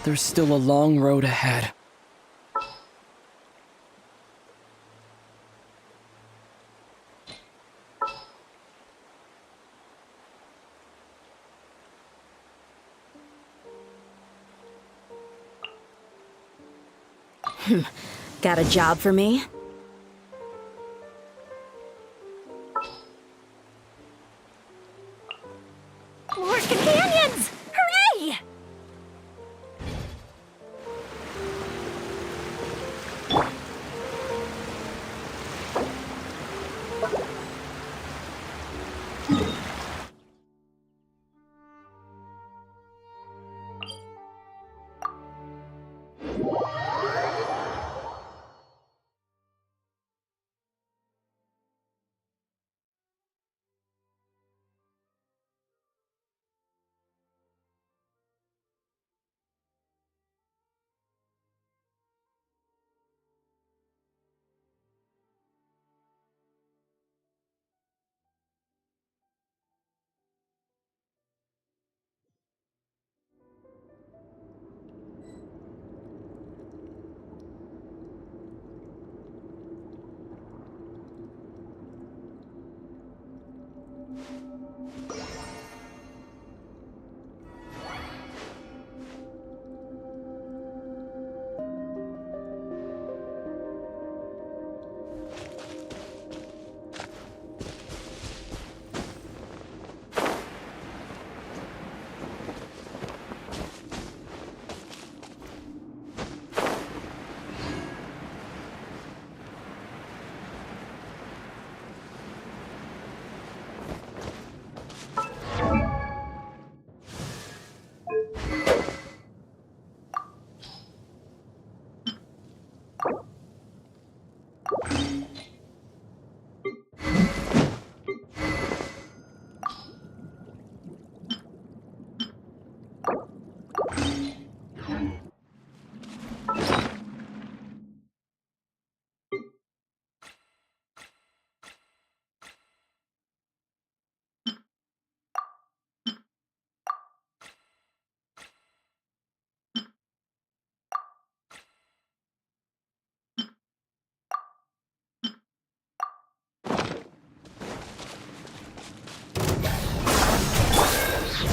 There's still a long road ahead. Got a job for me? More companions! Hooray!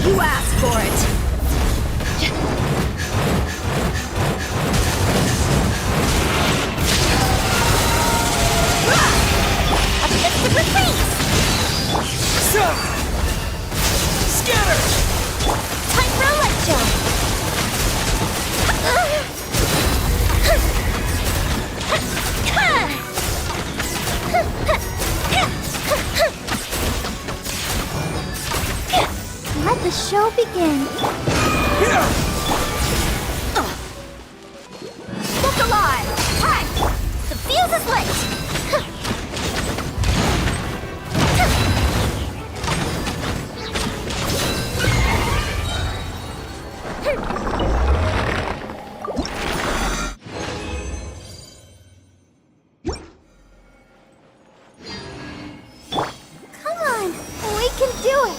You asked for it! A fist of retreat! Scatter! Time for a light jump! Let the show begin. Look alive! Time! The fuse is lit! Come on! We can do it!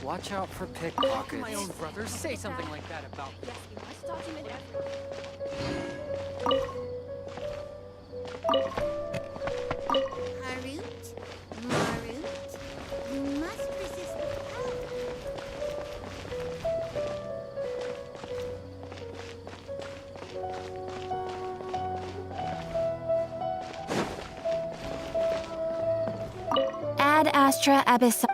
Watch out for pickpockets. My own brother say something like that about me. Yes, we must document everything. Harut, Marut, you must persist with power. Ad Astra Abyss.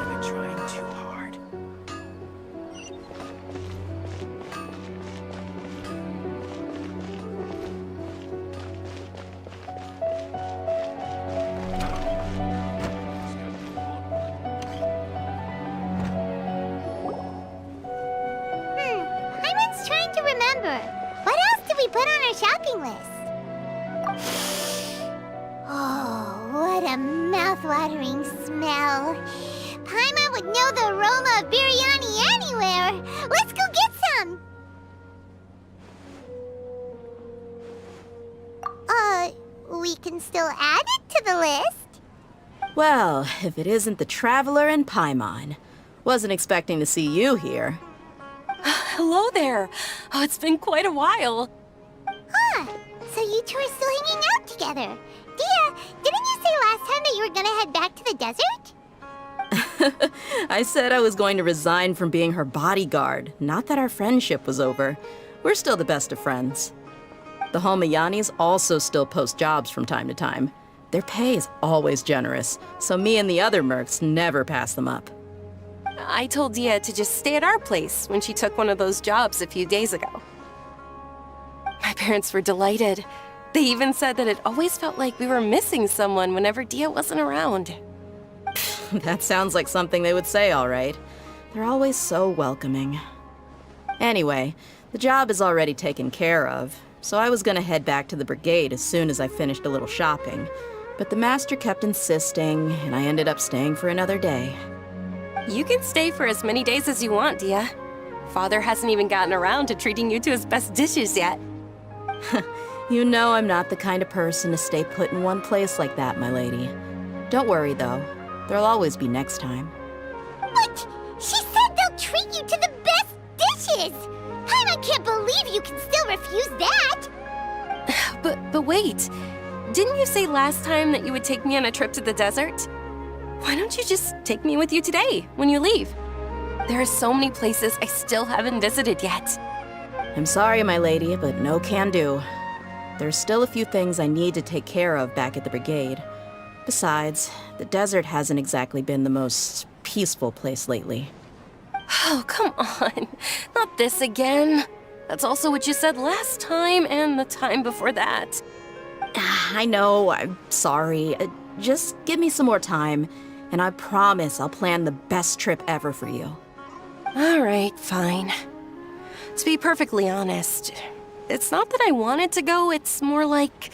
They're trying too hard. Hyman's trying to remember. What else did we put on our shopping list? Oh, what a mouth-watering smell. Paimon would know the aroma of biryani anywhere. Let's go get some. We can still add it to the list. Well, if it isn't the Traveler and Paimon. Wasn't expecting to see you here. Hello there. Oh, it's been quite a while. Huh, so you two are still hanging out together. Dia, didn't you say time that you were gonna head back to the desert? I said I was going to resign from being her bodyguard, not that our friendship was over. We're still the best of friends. The Holmayanis also still post jobs from time to time. Their pay is always generous, so me and the other mercs never pass them up. I told Dia to just stay at our place when she took one of those jobs a few days ago. My parents were delighted. They even said that it always felt like we were missing someone whenever Dia wasn't around. That sounds like something they would say, all right. They're always so welcoming. Anyway, the job is already taken care of, so I was gonna head back to the brigade as soon as I finished a little shopping. But the master kept insisting, and I ended up staying for another day. You can stay for as many days as you want, Dia. Father hasn't even gotten around to treating you to his best dishes yet. You know I'm not the kind of person to stay put in one place like that, my lady. Don't worry, though. There'll always be next time. But she said they'll treat you to the best dishes! I can't believe you can still refuse that! But wait, didn't you say last time that you would take me on a trip to the desert? Why don't you just take me with you today, when you leave? There are so many places I still haven't visited yet. I'm sorry, my lady, but no can do. There's still a few things I need to take care of back at the brigade. Besides, the desert hasn't exactly been the most peaceful place lately. Oh, come on. Not this again. That's also what you said last time and the time before that. I know, I'm sorry. Just give me some more time, and I promise I'll plan the best trip ever for you. All right, fine. To be perfectly honest, it's not that I wanted to go, it's more like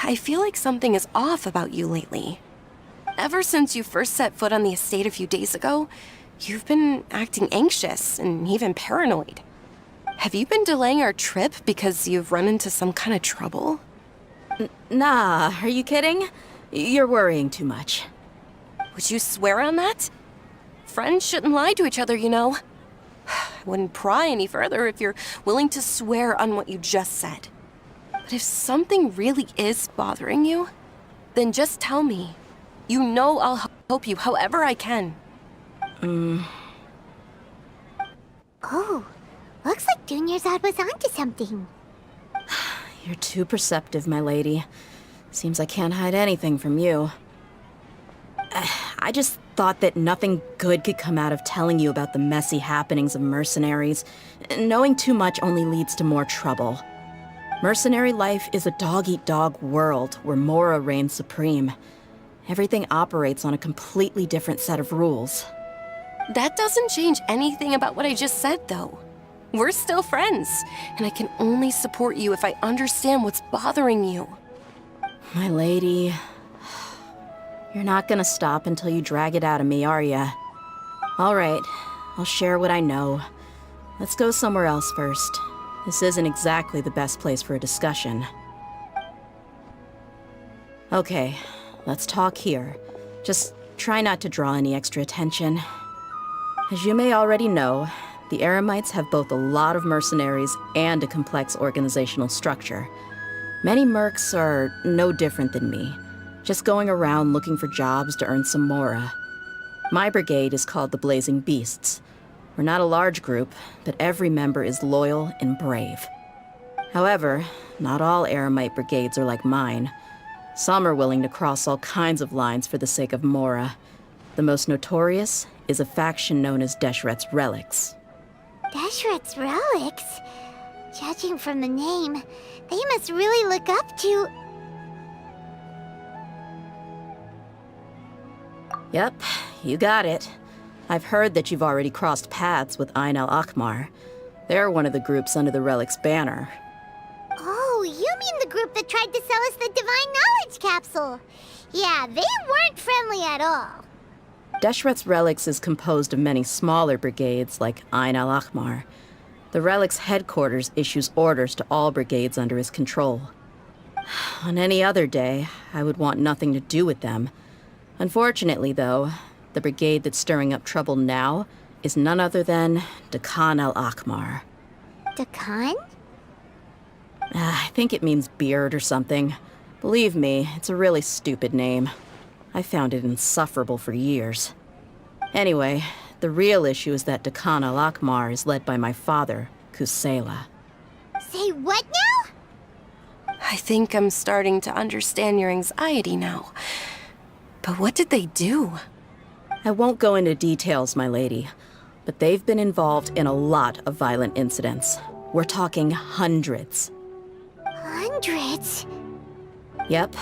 I feel like something is off about you lately. Ever since you first set foot on the estate a few days ago, you've been acting anxious and even paranoid. Have you been delaying our trip because you've run into some kind of trouble? Nah, are you kidding? You're worrying too much. Would you swear on that? Friends shouldn't lie to each other, you know. I wouldn't pry any further if you're willing to swear on what you just said. But if something really is bothering you, then just tell me. You know I'll help you however I can. Oh, looks like Dunyarzad was onto something. You're too perceptive, my lady. Seems I can't hide anything from you. I just thought that nothing good could come out of telling you about the messy happenings of mercenaries. Knowing too much only leads to more trouble. Mercenary life is a dog-eat-dog world where Mora reigns supreme. Everything operates on a completely different set of rules. That doesn't change anything about what I just said, though. We're still friends, and I can only support you if I understand what's bothering you. My lady, you're not gonna stop until you drag it out of me, are ya? All right, I'll share what I know. Let's go somewhere else first. This isn't exactly the best place for a discussion. Okay, let's talk here. Just try not to draw any extra attention. As you may already know, the Eremites have both a lot of mercenaries and a complex organizational structure. Many mercs are no different than me, just going around looking for jobs to earn some mora. My brigade is called the Blazing Beasts. We're not a large group, but every member is loyal and brave. However, not all Eremite brigades are like mine. Some are willing to cross all kinds of lines for the sake of mora. The most notorious is a faction known as Deshret's Relics. Deshret's Relics? Judging from the name, they must really look up to... Yep, you got it. I've heard that you've already crossed paths with Ain al-Akmar. They're one of the groups under the Relic's banner. Oh, you mean the group that tried to sell us the Divine Knowledge Capsule? Yeah, they weren't friendly at all. Deshret's Relics is composed of many smaller brigades like Ain al-Akmar. The Relic's headquarters issues orders to all brigades under his control. On any other day, I would want nothing to do with them. Unfortunately, though, the brigade that's stirring up trouble now is none other than Dakan al-Akmar. Dakan? I think it means beard or something. Believe me, it's a really stupid name. I found it insufferable for years. Anyway, the real issue is that Dakan al-Akmar is led by my father, Kusela. Say what now? I think I'm starting to understand your anxiety now. But what did they do? I won't go into details, my lady, but they've been involved in a lot of violent incidents. We're talking hundreds. Hundreds? Yep.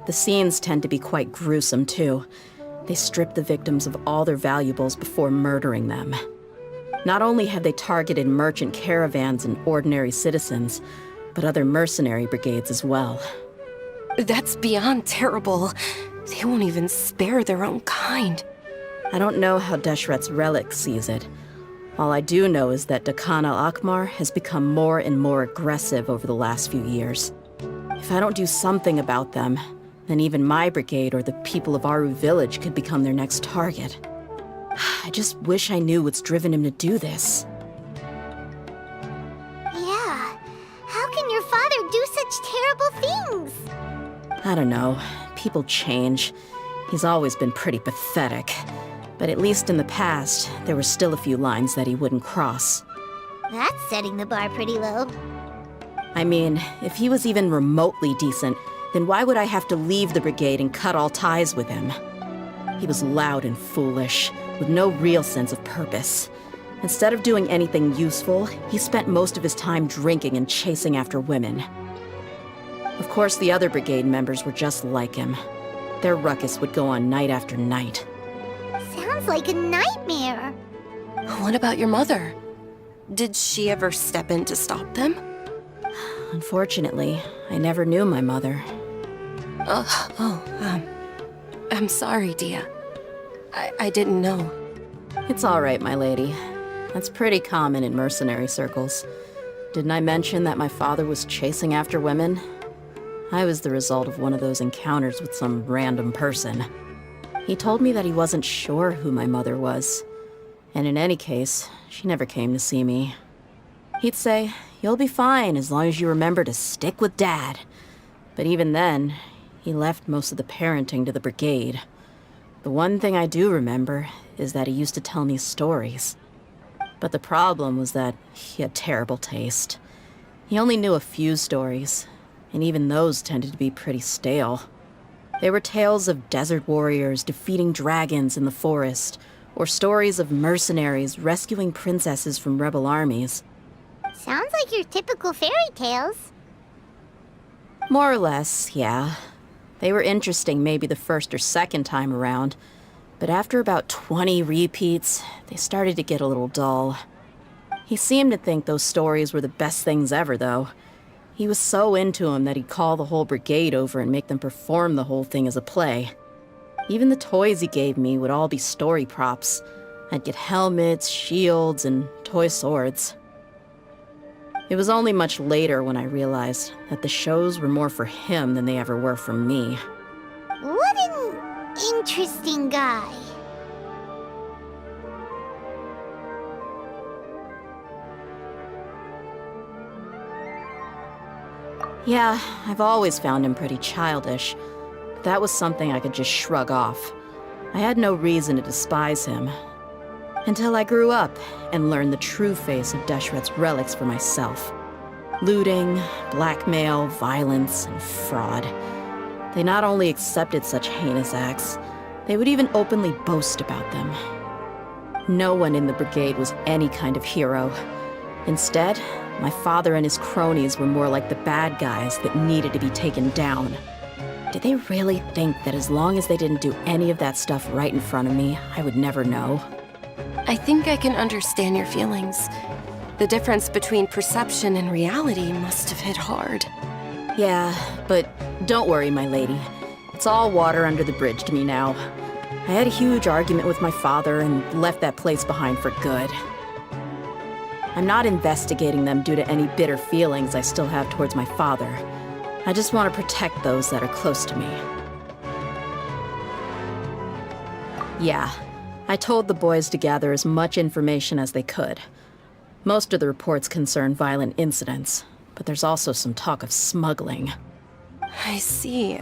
The scenes tend to be quite gruesome, too. They strip the victims of all their valuables before murdering them. Not only have they targeted merchant caravans and ordinary citizens, but other mercenary brigades as well. That's beyond terrible. They won't even spare their own kind. I don't know how Deshret's relic sees it. All I do know is that Dakan al-Akmar has become more and more aggressive over the last few years. If I don't do something about them, then even my brigade or the people of Aru village could become their next target. I just wish I knew what's driven him to do this. Yeah. How can your father do such terrible things? I don't know. People change. He's always been pretty pathetic. But at least in the past, there were still a few lines that he wouldn't cross. That's setting the bar pretty low. I mean, if he was even remotely decent, then why would I have to leave the brigade and cut all ties with him? He was loud and foolish, with no real sense of purpose. Instead of doing anything useful, he spent most of his time drinking and chasing after women. Of course, the other brigade members were just like him. Their ruckus would go on night after night. Sounds like a nightmare. What about your mother? Did she ever step in to stop them? Unfortunately, I never knew my mother. I'm sorry, Dia. I didn't know. It's all right, my lady. That's pretty common in mercenary circles. Didn't I mention that my father was chasing after women? I was the result of one of those encounters with some random person. He told me that he wasn't sure who my mother was. And in any case, she never came to see me. He'd say, "You'll be fine as long as you remember to stick with Dad." But even then, he left most of the parenting to the brigade. The one thing I do remember is that he used to tell me stories. But the problem was that he had terrible taste. He only knew a few stories, and even those tended to be pretty stale. They were tales of desert warriors defeating dragons in the forest, or stories of mercenaries rescuing princesses from rebel armies. Sounds like your typical fairy tales. More or less, yeah. They were interesting maybe the first or second time around, but after about 20 repeats, they started to get a little dull. He seemed to think those stories were the best things ever, though. He was so into them that he'd call the whole brigade over and make them perform the whole thing as a play. Even the toys he gave me would all be story props. I'd get helmets, shields, and toy swords. It was only much later when I realized that the shows were more for him than they ever were for me. What an interesting guy. Yeah, I've always found him pretty childish, but that was something I could just shrug off. I had no reason to despise him. Until I grew up and learned the true face of Deshret's relics for myself. Looting, blackmail, violence, and fraud. They not only accepted such heinous acts, they would even openly boast about them. No one in the brigade was any kind of hero. Instead, my father and his cronies were more like the bad guys that needed to be taken down. Did they really think that as long as they didn't do any of that stuff right in front of me, I would never know? I think I can understand your feelings. The difference between perception and reality must have hit hard. Yeah, but don't worry, my lady. It's all water under the bridge to me now. I had a huge argument with my father and left that place behind for good. I'm not investigating them due to any bitter feelings I still have towards my father. I just want to protect those that are close to me. Yeah, I told the boys to gather as much information as they could. Most of the reports concern violent incidents, but there's also some talk of smuggling. I see.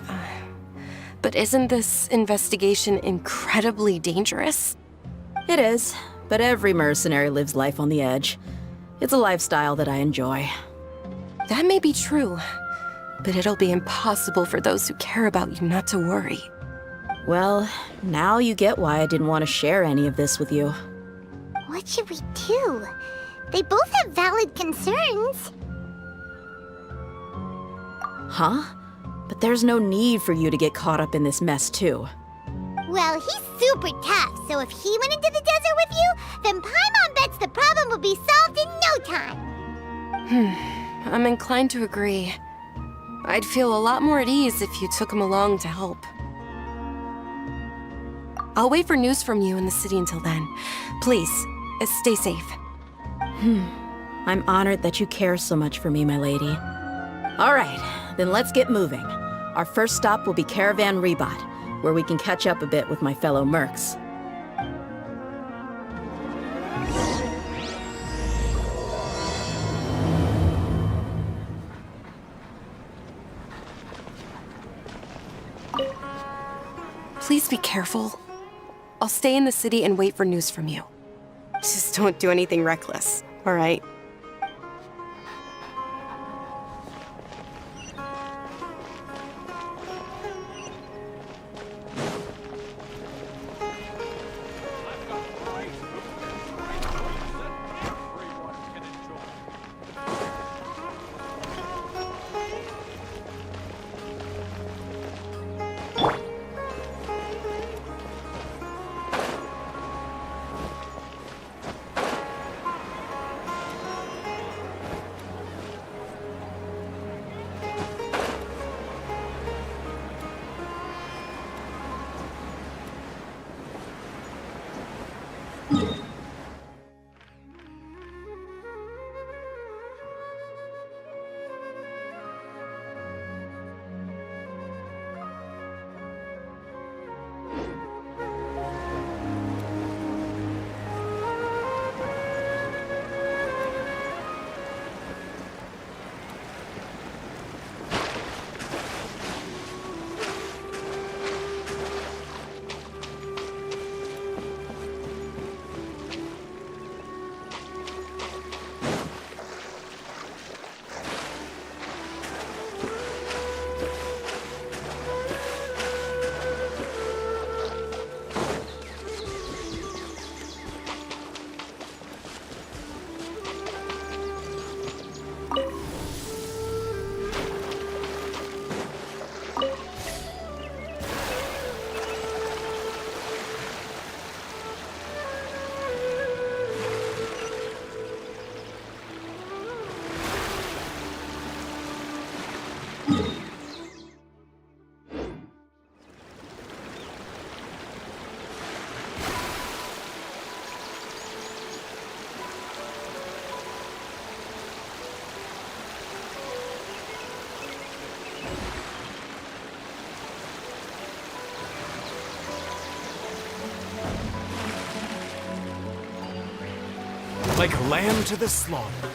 But isn't this investigation incredibly dangerous? It is, but every mercenary lives life on the edge. It's a lifestyle that I enjoy. That may be true, but it'll be impossible for those who care about you not to worry. Well, now you get why I didn't want to share any of this with you. What should we do? They both have valid concerns. Huh? But there's no need for you to get caught up in this mess, too. Well, he's super tough, so if he went into the desert with you, then Paimon bets the problem would be solved in no time. I'm inclined to agree. I'd feel a lot more at ease if you took him along to help. I'll wait for news from you in the city until then. Please, stay safe. I'm honored that you care so much for me, my lady. All right, then let's get moving. Our first stop will be Caravan Rebot, where we can catch up a bit with my fellow mercs. Please be careful. I'll stay in the city and wait for news from you. Just don't do anything reckless, all right? Like a lamb to the slaughter.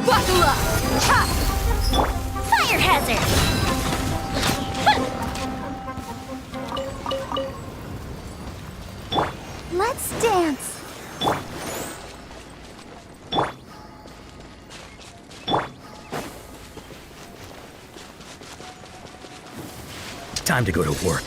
Buckle up! Ha! Fire hazard! Let's dance! Time to go to work.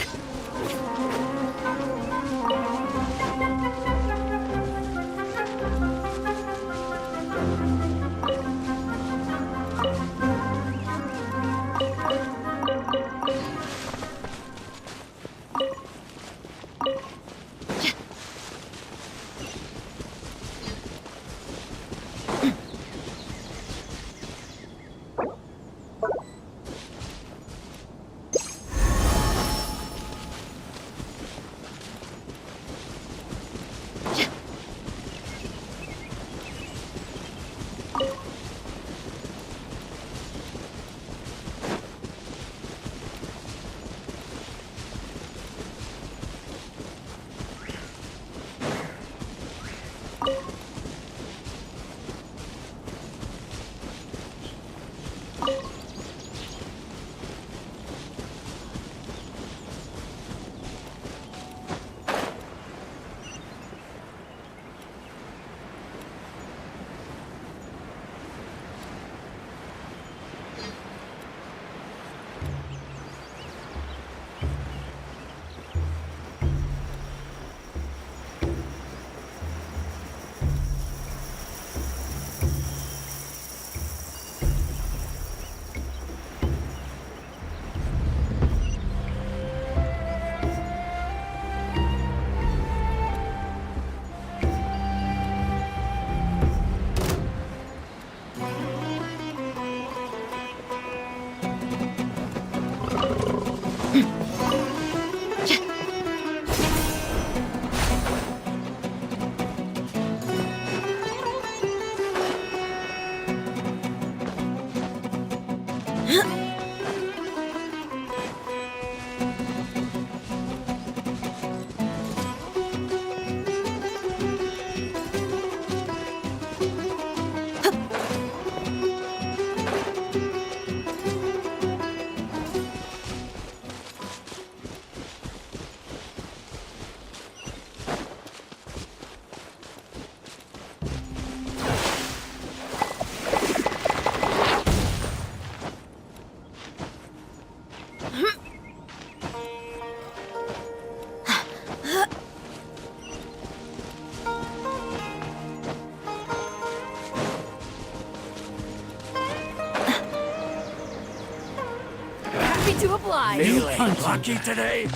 Happy to oblige. Feeling lucky today?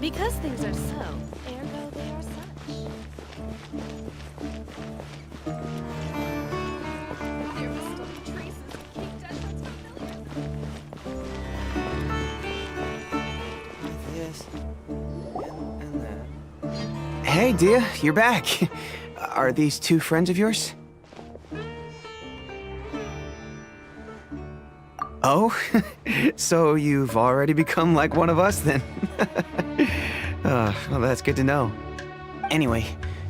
Because things are so, ergo they are such. There will still be traces of King Desmond's familiar. This and that. Hey, Dia, you're back. Are these two friends of yours? Oh, so you've already become like one of us then? Well, that's good to know. Anyway,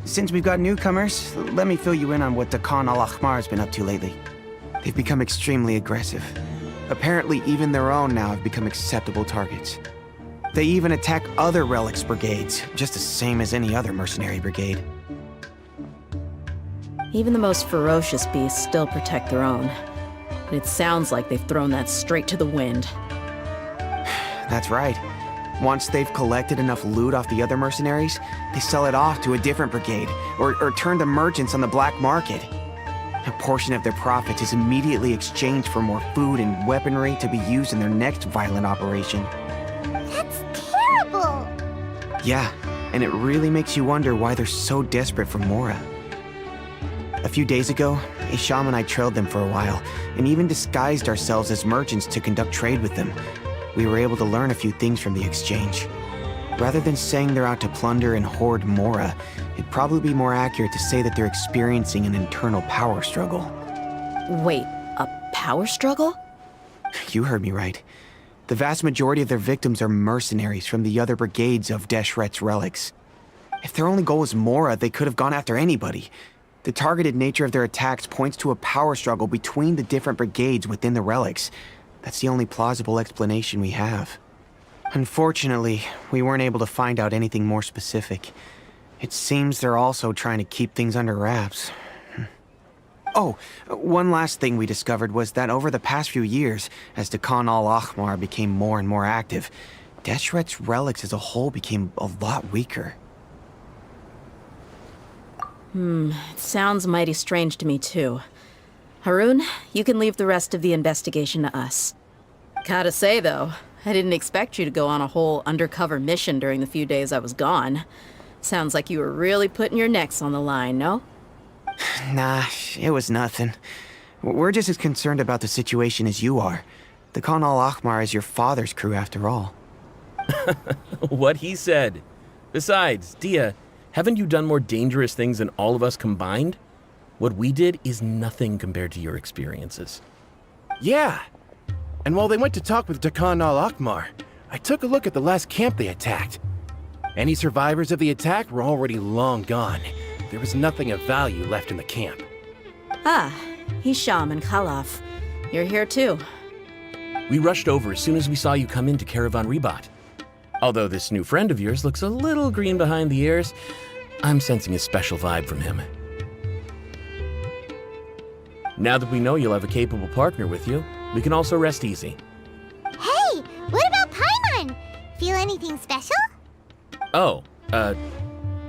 since we've got newcomers, let me fill you in on what Dakan al-Ahmar's been up to lately. They've become extremely aggressive. Apparently, even their own now have become acceptable targets. They even attack other relics brigades, just the same as any other mercenary brigade. Even the most ferocious beasts still protect their own. But it sounds like they've thrown that straight to the wind. That's right. Once they've collected enough loot off the other mercenaries, they sell it off to a different brigade, or turn to merchants on the black market. A portion of their profits is immediately exchanged for more food and weaponry to be used in their next violent operation. That's terrible! Yeah, and it really makes you wonder why they're so desperate for Mora. A few days ago, Isham and I trailed them for a while, and even disguised ourselves as merchants to conduct trade with them. We were able to learn a few things from the exchange. Rather than saying they're out to plunder and hoard Mora, it'd probably be more accurate to say that they're experiencing an internal power struggle. Wait, a power struggle? You heard me right. The vast majority of their victims are mercenaries from the other brigades of Deshret's relics. If their only goal was Mora, they could have gone after anybody. The targeted nature of their attacks points to a power struggle between the different brigades within the relics. That's the only plausible explanation we have. Unfortunately, we weren't able to find out anything more specific. It seems they're also trying to keep things under wraps. Oh, one last thing we discovered was that over the past few years, as Khan al-Ahmar became more and more active, Deshret's relics as a whole became a lot weaker. It sounds mighty strange to me, too. Harun, you can leave the rest of the investigation to us. Gotta say, though, I didn't expect you to go on a whole undercover mission during the few days I was gone. Sounds like you were really putting your necks on the line, no? Nah, it was nothing. We're just as concerned about the situation as you are. The Khan al-Ahmar is your father's crew, after all. What he said. Besides, Dia, haven't you done more dangerous things than all of us combined? What we did is nothing compared to your experiences. Yeah. And while they went to talk with Khan al-Ahmar, I took a look at the last camp they attacked. Any survivors of the attack were already long gone. There was nothing of value left in the camp. Ah, Hisham and Khalaf. You're here too. We rushed over as soon as we saw you come into Caravan Ribat. Although this new friend of yours looks a little green behind the ears, I'm sensing a special vibe from him. Now that we know you'll have a capable partner with you, we can also rest easy. Hey, what about Paimon? Feel anything special? Oh,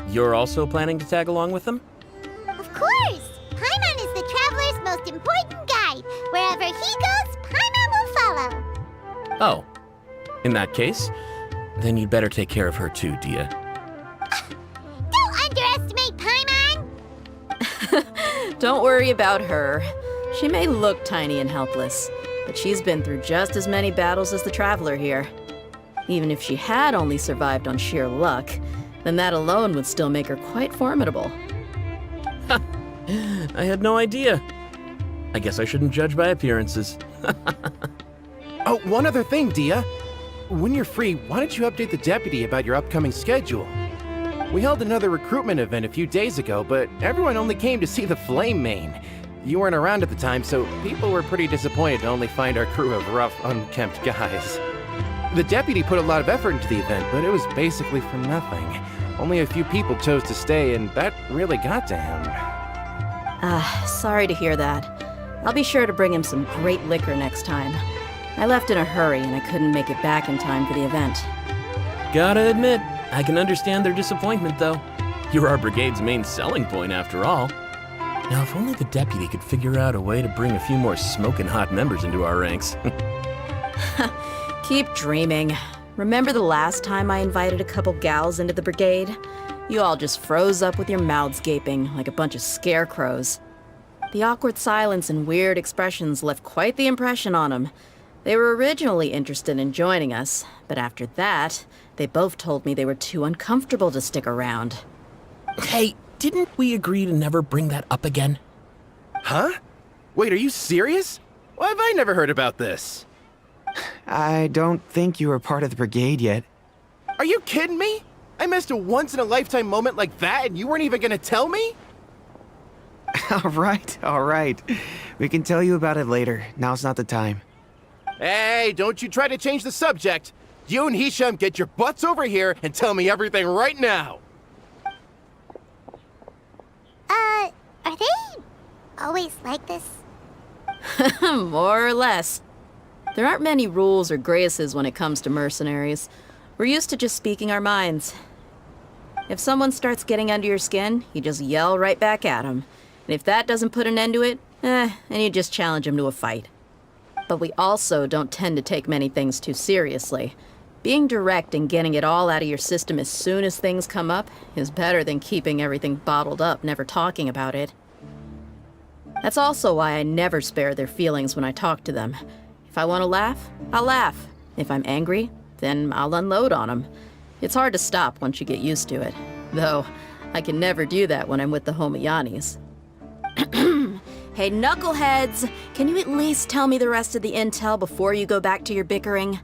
you're also planning to tag along with them? Of course! Paimon is the traveler's most important guide. Wherever he goes, Paimon will follow. Oh, in that case, then you'd better take care of her too, Dia. Don't underestimate Paimon! Don't worry about her. She may look tiny and helpless, but she's been through just as many battles as the traveler here. Even if she had only survived on sheer luck, then that alone would still make her quite formidable. I had no idea. I guess I shouldn't judge by appearances. Oh, one other thing, Dia. When you're free, why don't you update the deputy about your upcoming schedule? We held another recruitment event a few days ago, but everyone only came to see the Flame Mane. You weren't around at the time, so people were pretty disappointed to only find our crew of rough, unkempt guys. The deputy put a lot of effort into the event, but it was basically for nothing. Only a few people chose to stay, and that really got to him. Sorry to hear that. I'll be sure to bring him some great liquor next time. I left in a hurry and I couldn't make it back in time for the event. Gotta admit, I can understand their disappointment, though. You're our brigade's main selling point, after all. Now, if only the deputy could figure out a way to bring a few more smoking hot members into our ranks. Keep dreaming. Remember the last time I invited a couple gals into the brigade? You all just froze up with your mouths gaping like a bunch of scarecrows. The awkward silence and weird expressions left quite the impression on them. They were originally interested in joining us, but after that, they both told me they were too uncomfortable to stick around. Hey, didn't we agree to never bring that up again? Huh? Wait, are you serious? Why have I never heard about this? I don't think you were part of the brigade yet. Are you kidding me? I missed a once-in-a-lifetime moment like that and you weren't even gonna tell me? All right. We can tell you about it later. Now's not the time. Hey, don't you try to change the subject. You and Hisham get your butts over here and tell me everything right now. Are they always like this? More or less. There aren't many rules or graces when it comes to mercenaries. We're used to just speaking our minds. If someone starts getting under your skin, you just yell right back at them. And if that doesn't put an end to it, then you just challenge them to a fight. But we also don't tend to take many things too seriously. Being direct and getting it all out of your system as soon as things come up is better than keeping everything bottled up, never talking about it. That's also why I never spare their feelings when I talk to them. If I want to laugh, I'll laugh. If I'm angry, then I'll unload on them. It's hard to stop once you get used to it. Though, I can never do that when I'm with the Homayanis. Hey, knuckleheads! Can you at least tell me the rest of the intel before you go back to your bickering?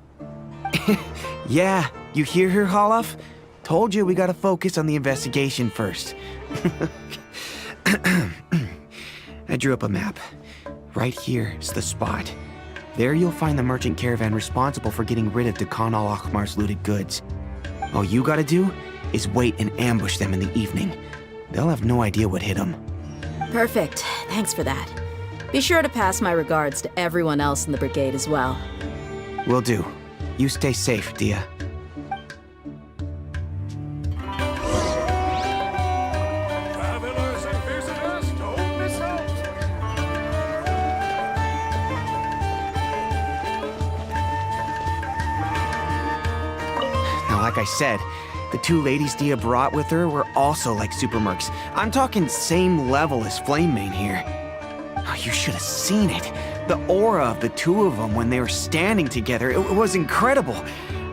Yeah, you hear her, Holloff? Told you we gotta focus on the investigation first. I drew up a map. Right here is the spot. There you'll find the merchant caravan responsible for getting rid of Khan al-Ahmar's looted goods. All you gotta do is wait and ambush them in the evening. They'll have no idea what hit them. Perfect. Thanks for that. Be sure to pass my regards to everyone else in the brigade as well. Will do. You stay safe, Dia. Travelers and visitors, don't miss out. Now, like I said, the two ladies Dia brought with her were also like super mercs. I'm talking same level as Flame Mane here. Oh, you should have seen it. The aura of the two of them when they were standing together, it was incredible.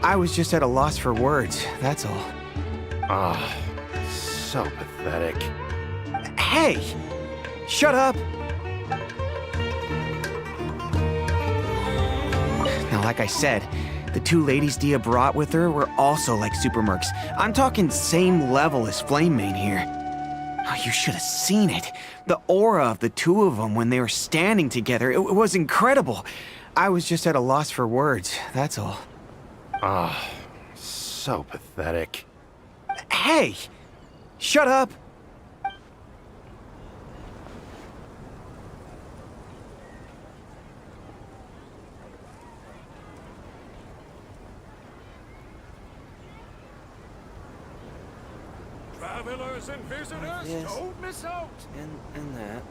I was just at a loss for words, that's all. Ah, so pathetic. Hey! Shut up! Now, like I said, the two ladies Dia brought with her were also like super mercs. I'm talking same level as Flame Mane here. Oh, you should have seen it. The aura of the two of them when they were standing together, it was incredible. I was just at a loss for words, that's all. Ah, so pathetic. Hey! Shut up! Travelers and visitors, don't miss out. And that.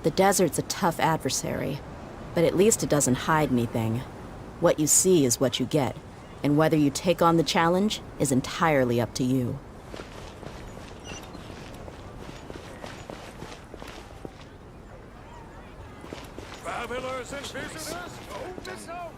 The desert's a tough adversary, but at least it doesn't hide anything. What you see is what you get, and whether you take on the challenge is entirely up to you. Travelers and visitors, don't miss out.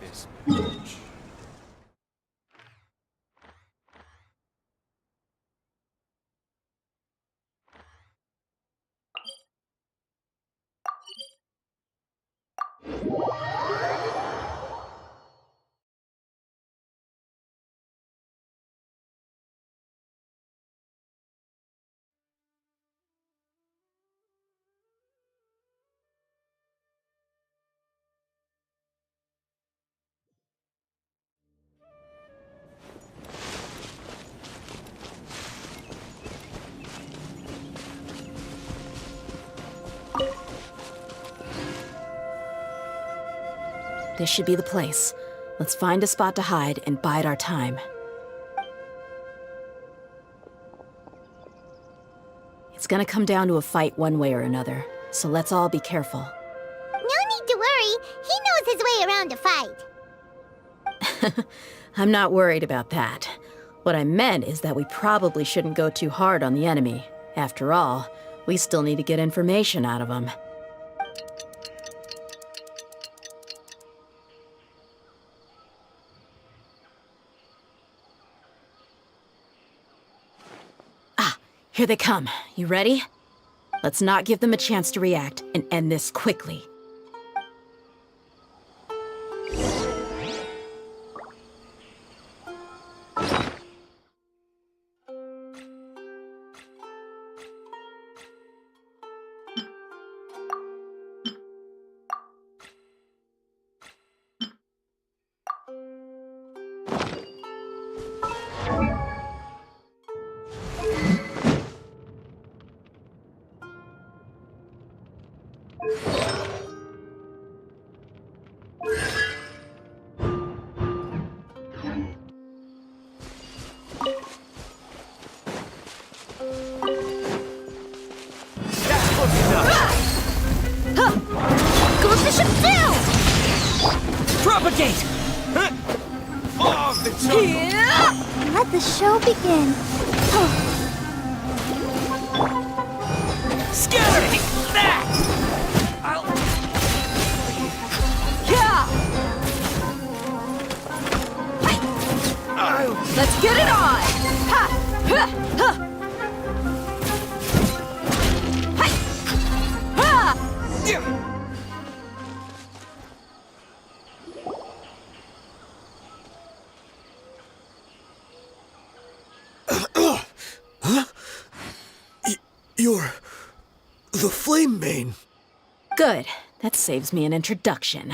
This should be the place. Let's find a spot to hide and bide our time. It's gonna come down to a fight one way or another, so let's all be careful. No need to worry. He knows his way around a fight. I'm not worried about that. What I meant is that we probably shouldn't go too hard on the enemy. After all, we still need to get information out of them. Here they come. You ready? Let's not give them a chance to react and end this quickly. Goes the ship down! Propagate! Of the jungle. Let the show begin. Let's get it on! Ha! Ha! Ha! Hi! Ha! You're the Flame Mane. Good. That saves me an introduction.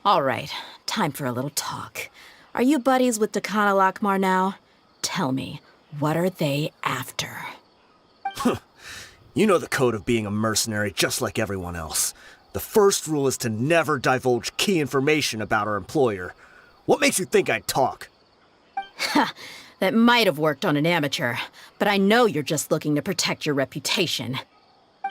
All right, time for a little talk. Are you buddies with Dakana Lakmar now? Tell me, what are they after? You know the code of being a mercenary just like everyone else. The first rule is to never divulge key information about our employer. What makes you think I'd talk? Ha! That might have worked on an amateur, but I know you're just looking to protect your reputation.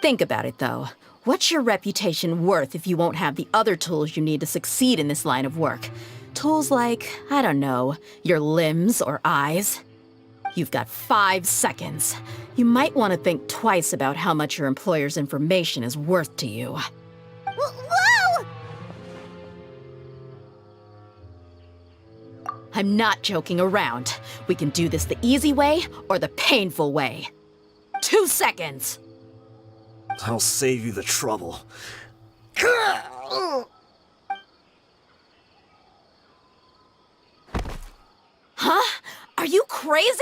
Think about it, though. What's your reputation worth if you won't have the other tools you need to succeed in this line of work? Tools like, I don't know, your limbs or eyes? You've got 5 seconds. You might want to think twice about how much your employer's information is worth to you. Whoa! I'm not joking around. We can do this the easy way or the painful way. 2 seconds! I'll save you the trouble. Huh? Are you crazy?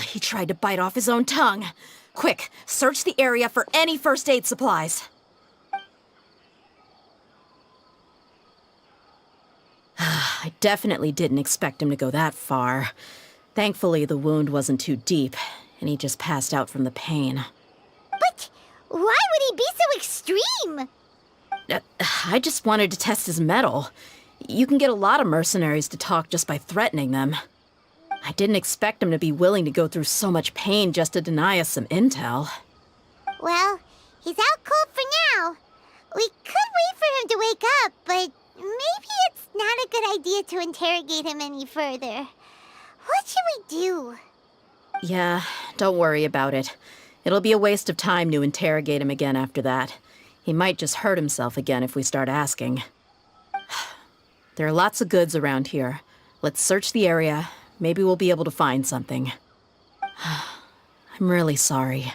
He tried to bite off his own tongue. Quick, search the area for any first aid supplies. I definitely didn't expect him to go that far. Thankfully, the wound wasn't too deep, and he just passed out from the pain. But why would he be so extreme? I just wanted to test his mettle. You can get a lot of mercenaries to talk just by threatening them. I didn't expect him to be willing to go through so much pain just to deny us some intel. Well, he's out cold for now. We could wait for him to wake up, but maybe it's not a good idea to interrogate him any further. What should we do? Yeah, don't worry about it. It'll be a waste of time to interrogate him again after that. He might just hurt himself again if we start asking. There are lots of goods around here. Let's search the area. Maybe we'll be able to find something. I'm really sorry.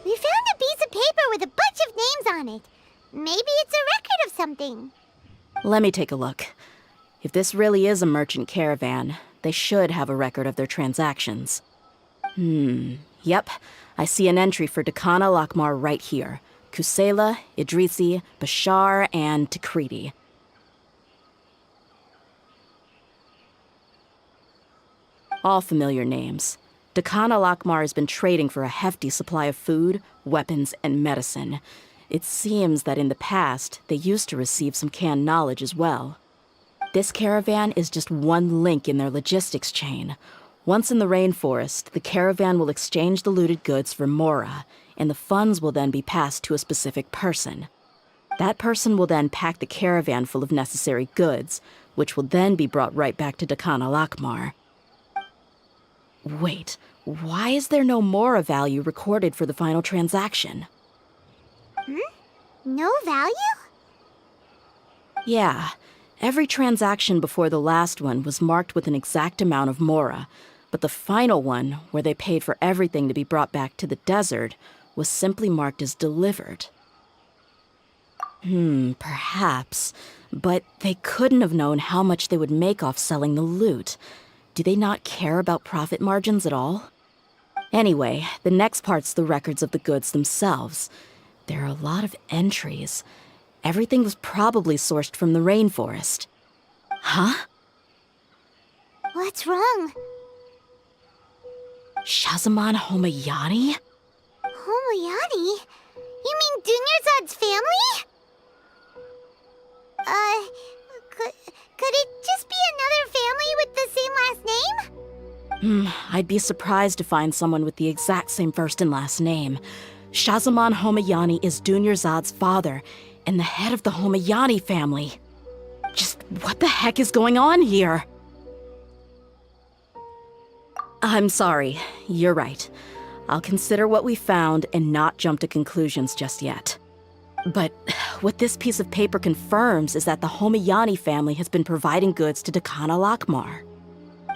We found a piece of paper with a bunch of names on it. Maybe it's a record of something. Let me take a look. If this really is a merchant caravan, they should have a record of their transactions. Yep. I see an entry for Dakana Lakmar right here. Kusela, Idrisi, Bashar, and Takriti. All familiar names. Dakana Lakmar has been trading for a hefty supply of food, weapons, and medicine. It seems that in the past, they used to receive some canned knowledge as well. This caravan is just one link in their logistics chain. Once in the rainforest, the caravan will exchange the looted goods for mora, and the funds will then be passed to a specific person. That person will then pack the caravan full of necessary goods, which will then be brought right back to Dakana Lakmar. Wait, why is there no mora value recorded for the final transaction? No value? Yeah, every transaction before the last one was marked with an exact amount of mora, but the final one, where they paid for everything to be brought back to the desert, was simply marked as delivered. Perhaps, but they couldn't have known how much they would make off selling the loot. Do they not care about profit margins at all? Anyway, the next part's the records of the goods themselves. There are a lot of entries. Everything was probably sourced from the rainforest. Huh? What's wrong? Shazaman Homayani? Homoyani? You Dunyarzad's family? Could it just be another family with the same last name? I'd be surprised to find someone with the exact same first and last name. Shahzaman Homayani is Dunyarzad's father, and the head of the Homayani family. Just what the heck is going on here? I'm sorry, you're right. I'll consider what we found and not jump to conclusions just yet. But what this piece of paper confirms is that the Homayani family has been providing goods to Dakan al-Akmar.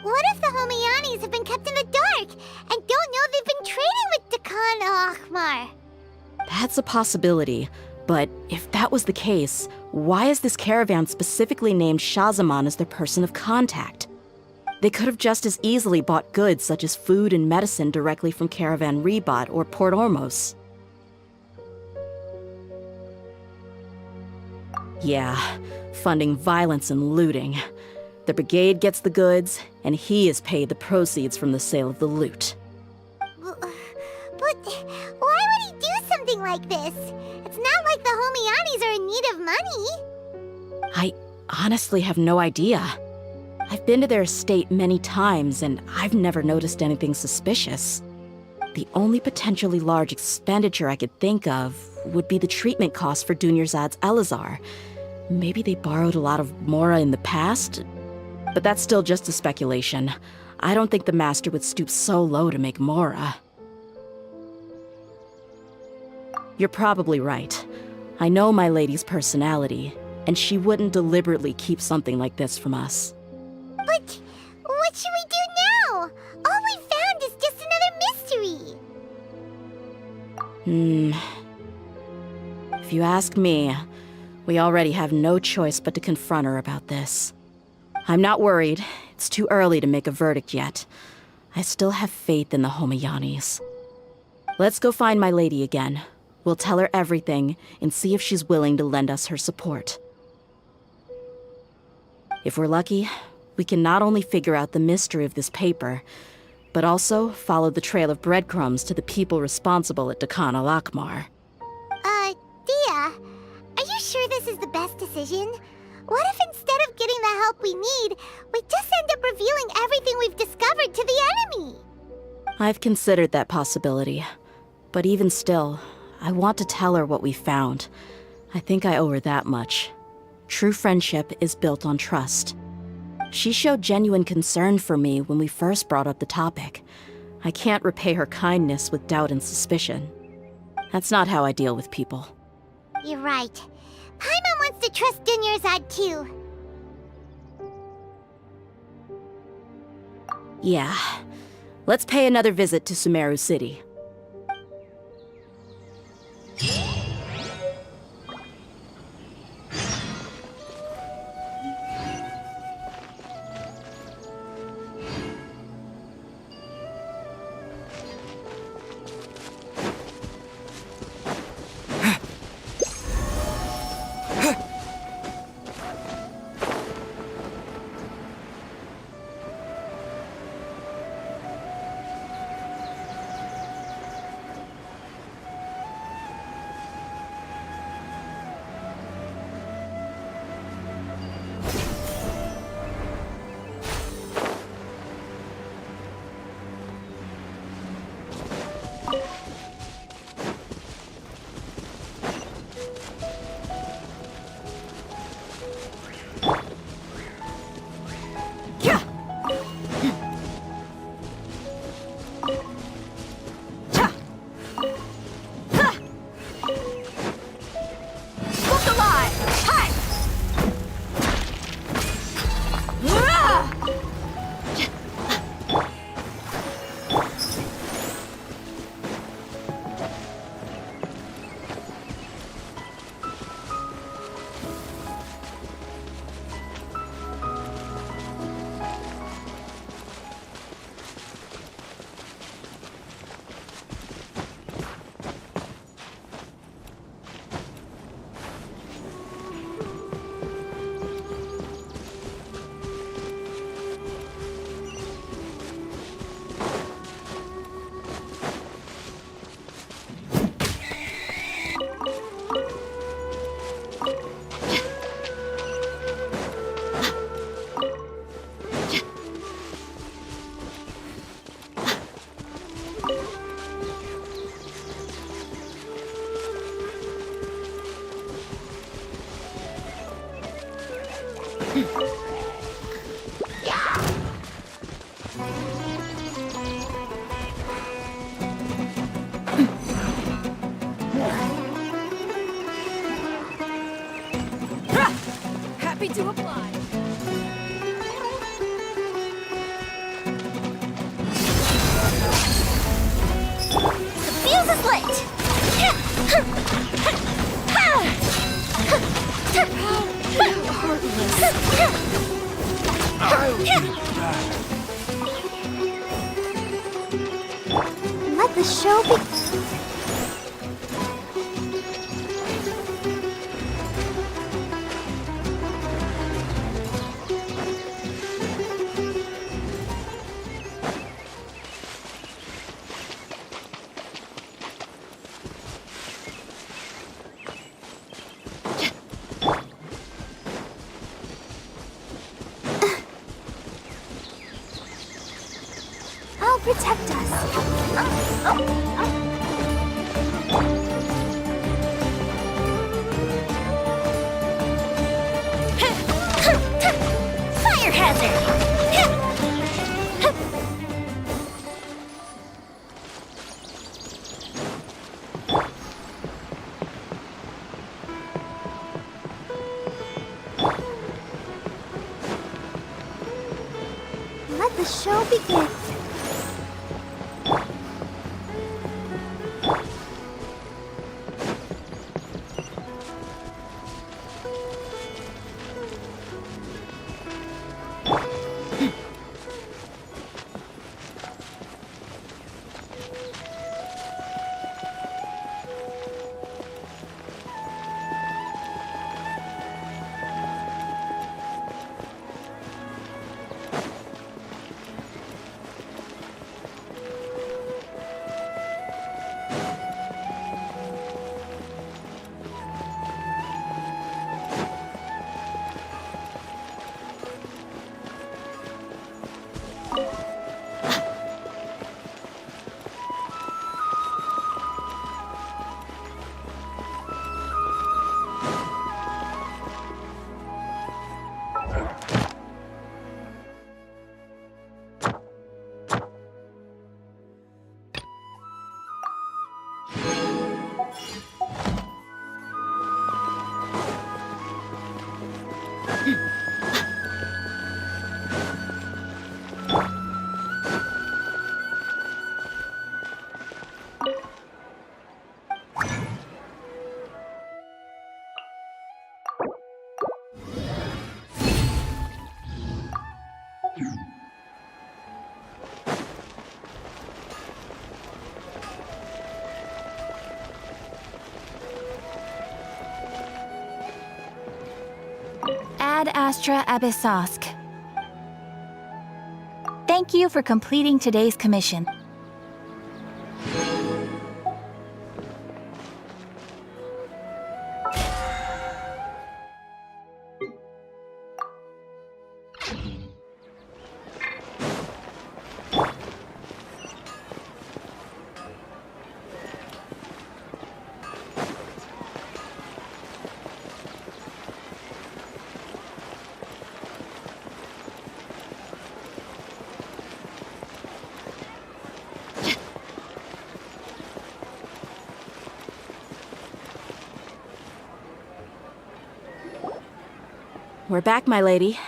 What if the Homayanis have been kept in the dark and don't know they've been trading with Dakan al-Akmar? That's a possibility, but if that was the case, why is this caravan specifically named Shahzaman as their person of contact? They could have just as easily bought goods such as food and medicine directly from Caravan Ribat or Port Ormos. Yeah, funding violence and looting. The brigade gets the goods, and he is paid the proceeds from the sale of the loot. But why would he do something like this? It's not like the Homayanis are in need of money. I honestly have no idea. I've been to their estate many times, and I've never noticed anything suspicious. The only potentially large expenditure I could think of would be the treatment costs for Dunyarzad's Elazar. Maybe they borrowed a lot of Mora in the past? But that's still just a speculation. I don't think the master would stoop so low to make Mora. You're probably right. I know my lady's personality, and she wouldn't deliberately keep something like this from us. But what should we do now? All we found is just another mystery. If you ask me, we already have no choice but to confront her about this. I'm not worried. It's too early to make a verdict yet. I still have faith in the Homayanis. Let's go find my lady again. We'll tell her everything and see if she's willing to lend us her support. If we're lucky, we can not only figure out the mystery of this paper, but also follow the trail of breadcrumbs to the people responsible at Dakan al-Akmar. Dia, are you sure this is the best decision? What if instead of getting the help we need, we just end up revealing everything we've discovered to the enemy? I've considered that possibility. But even still, I want to tell her what we found. I think I owe her that much. True friendship is built on trust. She showed genuine concern for me when we first brought up the topic. I can't repay her kindness with doubt and suspicion. That's not how I deal with people. You're right. Paimon wants to trust Dunyarzad too. Yeah. Let's pay another visit to Sumeru City. Happy to apply. The fuse is lit! Let the show begin. I'll protect us. Fire hazard! Let the show begin. Ad Astra Abyssosk. Thank you for completing today's commission. We're back, my lady.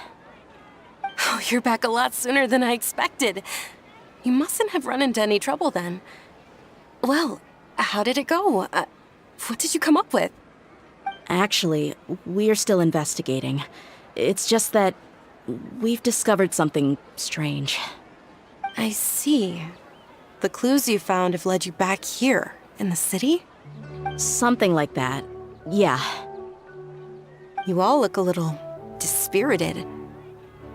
Oh, you're back a lot sooner than I expected. You mustn't have run into any trouble then. Well, how did it go? What did you come up with? Actually, we're still investigating. It's just that we've discovered something strange. I see. The clues you found have led you back here, in the city? Something like that. Yeah. You all look a little dispirited.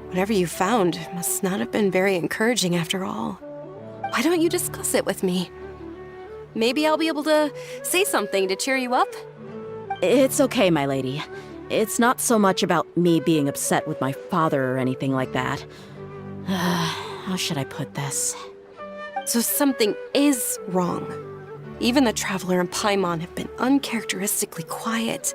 Whatever you found must not have been very encouraging after all. Why don't you discuss it with me? Maybe I'll be able to say something to cheer you up? It's okay, my lady. It's not so much about me being upset with my father or anything like that. How should I put this? So something is wrong. Even the Traveler and Paimon have been uncharacteristically quiet.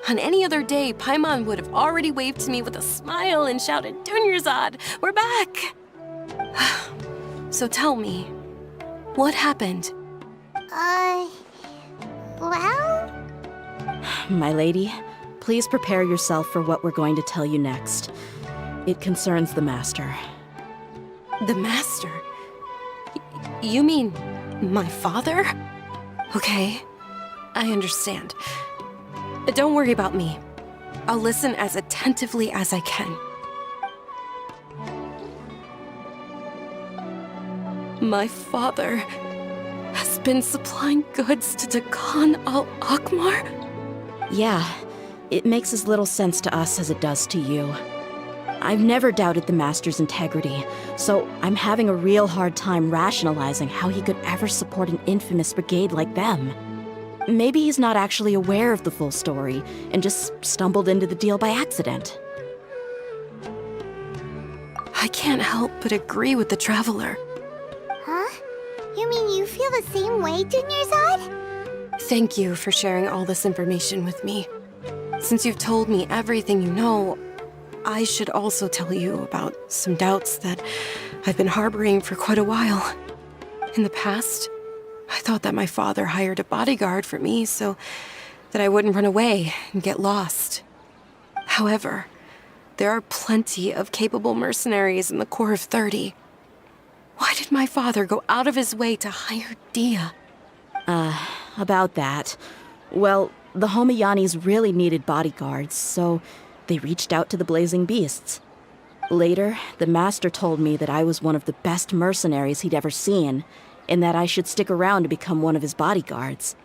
On any other day, Paimon would have already waved to me with a smile and shouted, "Dunyarzad, we're back!" So tell me, what happened? Well... My lady, please prepare yourself for what we're going to tell you next. It concerns the Master. The Master? You mean my father? Okay, I understand. Don't worry about me. I'll listen as attentively as I can. My father has been supplying goods to Khan al-Akmar? Yeah, it makes as little sense to us as it does to you. I've never doubted the Master's integrity, so I'm having a real hard time rationalizing how he could ever support an infamous brigade like them. Maybe he's not actually aware of the full story and just stumbled into the deal by accident. I can't help but agree with the Traveler. Huh? You mean you feel the same way, Dunyarzad? Thank you for sharing all this information with me. Since you've told me everything you know, I should also tell you about some doubts that I've been harboring for quite a while. In the past, I thought that my father hired a bodyguard for me so that I wouldn't run away and get lost. However, there are plenty of capable mercenaries in the Corps of 30. Why did my father go out of his way to hire Dia? About that. Well, the Homayanis really needed bodyguards, so they reached out to the Blazing Beasts. Later, the Master told me that I was one of the best mercenaries he'd ever seen, and that I should stick around to become one of his bodyguards.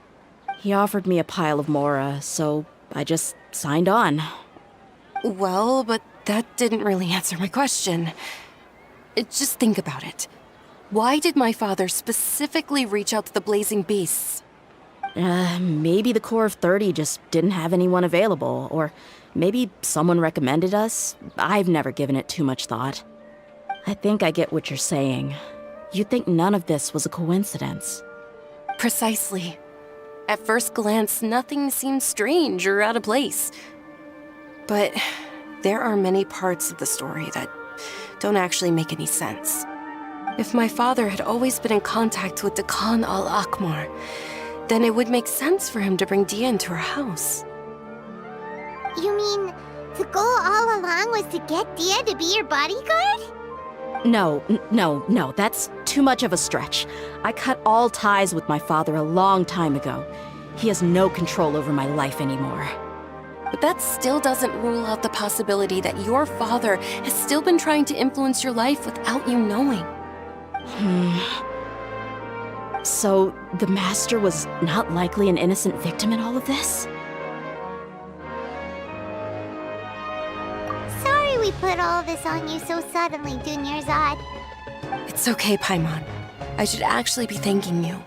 He offered me a pile of Mora, so I just signed on. Well, but that didn't really answer my question. Just think about it. Why did my father specifically reach out to the Blazing Beasts? Maybe the Corps of 30 just didn't have anyone available, or maybe someone recommended us. I've never given it too much thought. I think I get what you're saying. You'd think none of this was a coincidence. Precisely. At first glance, nothing seems strange or out of place. But there are many parts of the story that don't actually make any sense. If my father had always been in contact with Khan al-Akmar, then it would make sense for him to bring Dia into our house. You mean the goal all along was to get Dia to be your bodyguard? No, that's too much of a stretch. I cut all ties with my father a long time ago. He has no control over my life anymore. But that still doesn't rule out the possibility that your father has still been trying to influence your life without you knowing. So, the Master was not likely an innocent victim in all of this? Sorry we put all this on you so suddenly, Dunyarzad. It's okay, Paimon. I should actually be thanking you.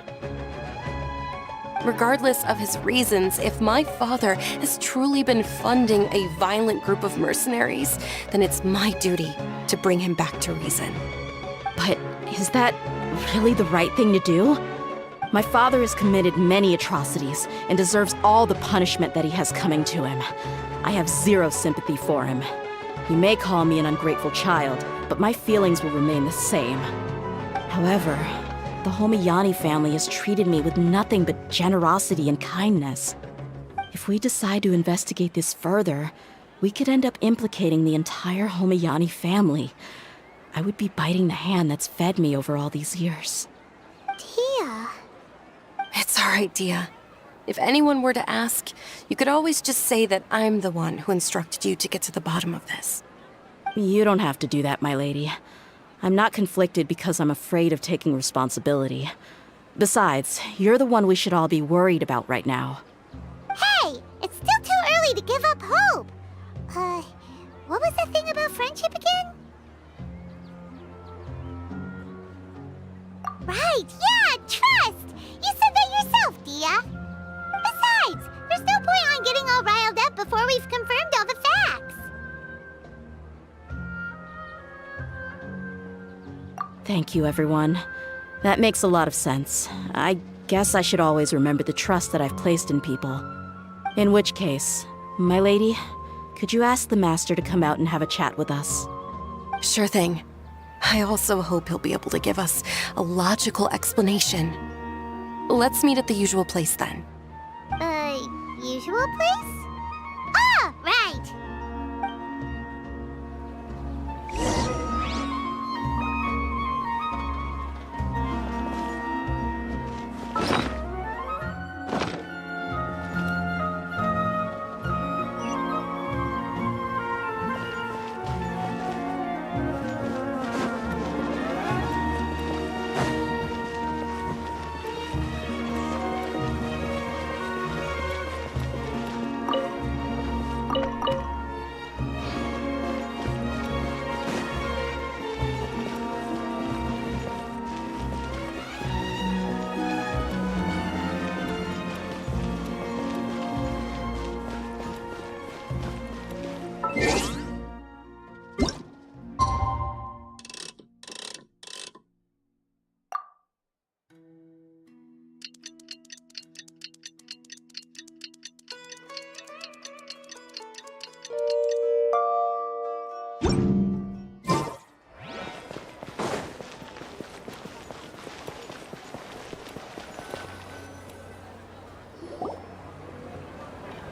Regardless of his reasons, if my father has truly been funding a violent group of mercenaries, then it's my duty to bring him back to reason. But is that really the right thing to do? My father has committed many atrocities and deserves all the punishment that he has coming to him. I have zero sympathy for him. You may call me an ungrateful child, but my feelings will remain the same. However, the Homayani family has treated me with nothing but generosity and kindness. If we decide to investigate this further, we could end up implicating the entire Homayani family. I would be biting the hand that's fed me over all these years. Dia. It's all right, Dia. If anyone were to ask, you could always just say that I'm the one who instructed you to get to the bottom of this. You don't have to do that, my lady. I'm not conflicted because I'm afraid of taking responsibility. Besides, you're the one we should all be worried about right now. Hey! It's still too early to give up hope! What was the thing about friendship again? Right, yeah, trust! You said that yourself, Dia! Besides, there's no point on getting all riled up before we've confirmed all the facts! Thank you, everyone. That makes a lot of sense. I guess I should always remember the trust that I've placed in people. In which case, my lady, could you ask the Master to come out and have a chat with us? Sure thing. I also hope he'll be able to give us a logical explanation. Let's meet at the usual place then. Usual place? Ah, right.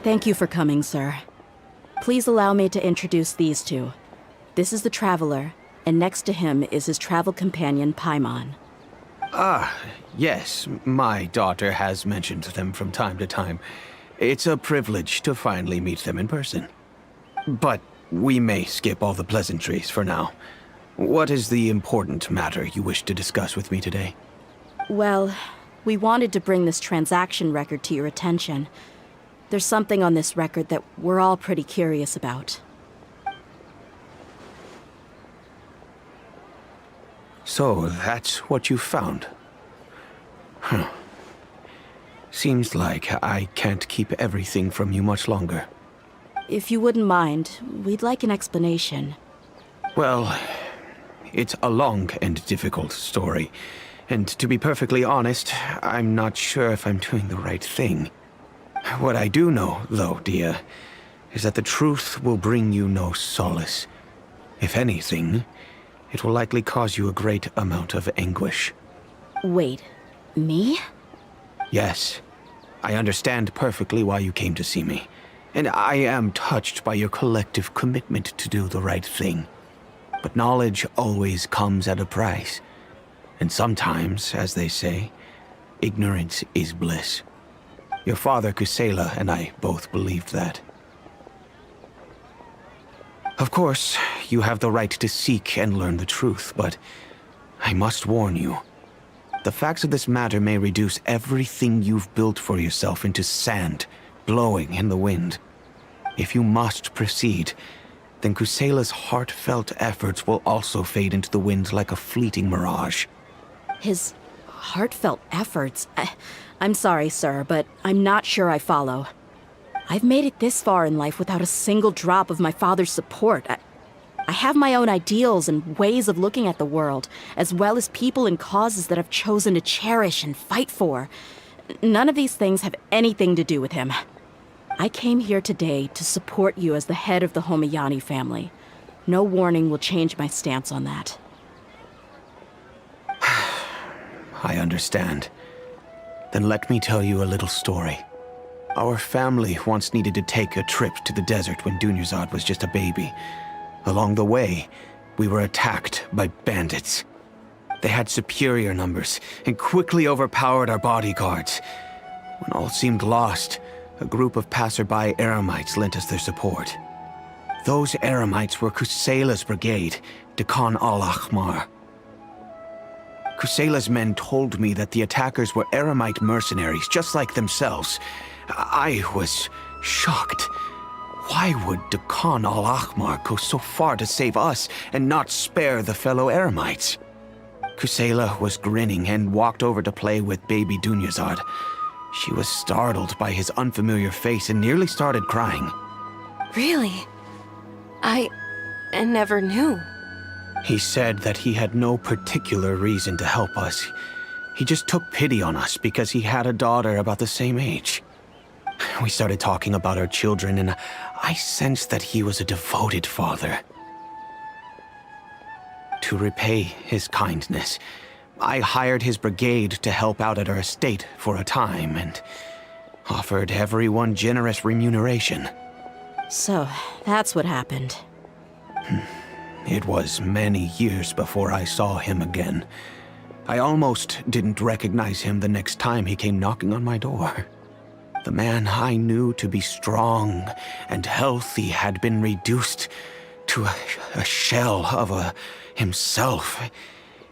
Thank you for coming, sir. Please allow me to introduce these two. This is the Traveler, and next to him is his travel companion, Paimon. Ah, yes. My daughter has mentioned them from time to time. It's a privilege to finally meet them in person. But we may skip all the pleasantries for now. What is the important matter you wish to discuss with me today? Well, we wanted to bring this transaction record to your attention. There's something on this record that we're all pretty curious about. So, that's what you found? Huh. Seems like I can't keep everything from you much longer. If you wouldn't mind, we'd like an explanation. Well, it's a long and difficult story. And to be perfectly honest, I'm not sure if I'm doing the right thing. What I do know, though, Dia, is that the truth will bring you no solace. If anything, it will likely cause you a great amount of anguish. Wait, me? Yes. I understand perfectly why you came to see me. And I am touched by your collective commitment to do the right thing. But knowledge always comes at a price. And sometimes, as they say, ignorance is bliss. Your father, Kusela, and I both believed that. Of course, you have the right to seek and learn the truth, but I must warn you. The facts of this matter may reduce everything you've built for yourself into sand, blowing in the wind. If you must proceed, then Kusela's heartfelt efforts will also fade into the wind like a fleeting mirage. His heartfelt efforts? I'm sorry, sir, but I'm not sure I follow. I've made it this far in life without a single drop of my father's support. I have my own ideals and ways of looking at the world, as well as people and causes that I've chosen to cherish and fight for. None of these things have anything to do with him. I came here today to support you as the head of the Homayani family. No warning will change my stance on that. I understand. Then let me tell you a little story. Our family once needed to take a trip to the desert when Dunyazad was just a baby. Along the way, we were attacked by bandits. They had superior numbers and quickly overpowered our bodyguards. When all seemed lost, a group of passerby Eremites lent us their support. Those Eremites were Kusela's brigade, Dekan al-Ahmar. Kusela's men told me that the attackers were Eremite mercenaries, just like themselves. I was shocked. Why would Dekan al-Ahmar go so far to save us and not spare the fellow Eremites? Kusela was grinning and walked over to play with baby Dunyazad. She was startled by his unfamiliar face and nearly started crying. Really? I never knew. He said that he had no particular reason to help us. He just took pity on us because he had a daughter about the same age. We started talking about our children, and I sensed that he was a devoted father. to repay his kindness, I hired his brigade to help out at our estate for a time and offered everyone generous remuneration. So, that's what happened. It was many years before I saw him again. I almost didn't recognize him the next time he came knocking on my door. The man I knew to be strong and healthy had been reduced to a shell of himself.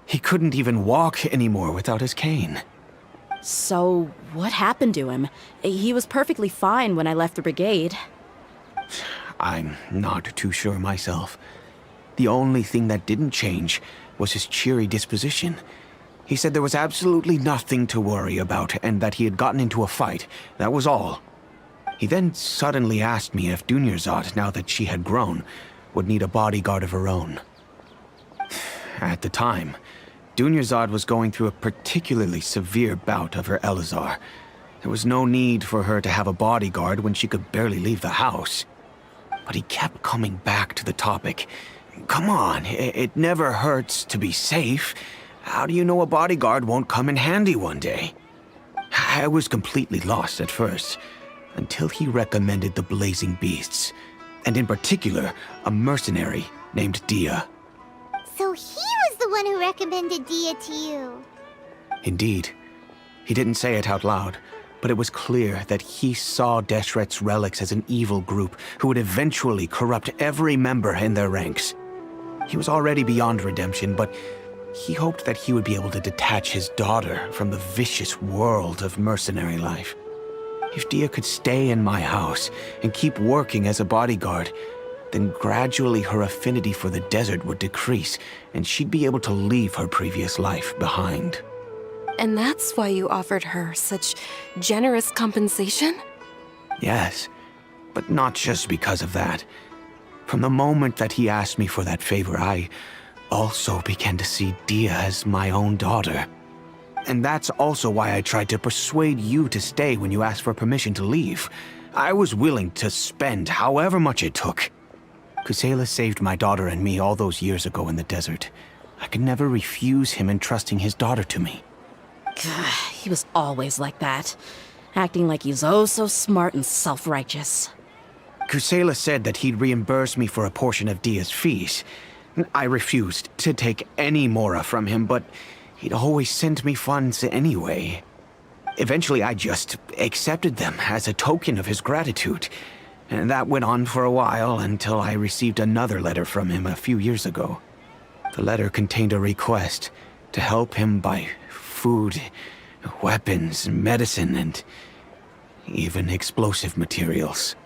He couldn't even walk anymore without his cane. So, what happened to him? He was perfectly fine when I left the brigade. I'm not too sure myself. The only thing that didn't change was his cheery disposition. He said there was absolutely nothing to worry about and that he had gotten into a fight. That was all. He then suddenly asked me if Dunyarzad, now that she had grown, would need a bodyguard of her own. At the time, Dunyarzad was going through a particularly severe bout of her Elazar. There was no need for her to have a bodyguard when she could barely leave the house. But he kept coming back to the topic. Come on, it never hurts to be safe. How do you know a bodyguard won't come in handy one day? I was completely lost at first, until he recommended the Blazing Beasts, and in particular, a mercenary named Dia. So he was the one who recommended Dia to you. Indeed. He didn't say it out loud, but it was clear that he saw Deshret's relics as an evil group who would eventually corrupt every member in their ranks. He was already beyond redemption, but he hoped that he would be able to detach his daughter from the vicious world of mercenary life. If Dia could stay in my house and keep working as a bodyguard, then gradually her affinity for the desert would decrease, and she'd be able to leave her previous life behind. And that's why you offered her such generous compensation? Yes, but not just because of that. From the moment that he asked me for that favor, I also began to see Dia as my own daughter. And that's also why I tried to persuade you to stay when you asked for permission to leave. I was willing to spend however much it took. Kusela saved my daughter and me all those years ago in the desert. I could never refuse him entrusting his daughter to me. He was always like that, acting like he's oh so smart and self-righteous. Kusela said that he'd reimburse me for a portion of Dia's fees. I refused to take any mora from him, but he'd always send me funds anyway. Eventually, I just accepted them as a token of his gratitude. And that went on for a while until I received another letter from him a few years ago. The letter contained a request to help him buy food, weapons, medicine, and even explosive materials.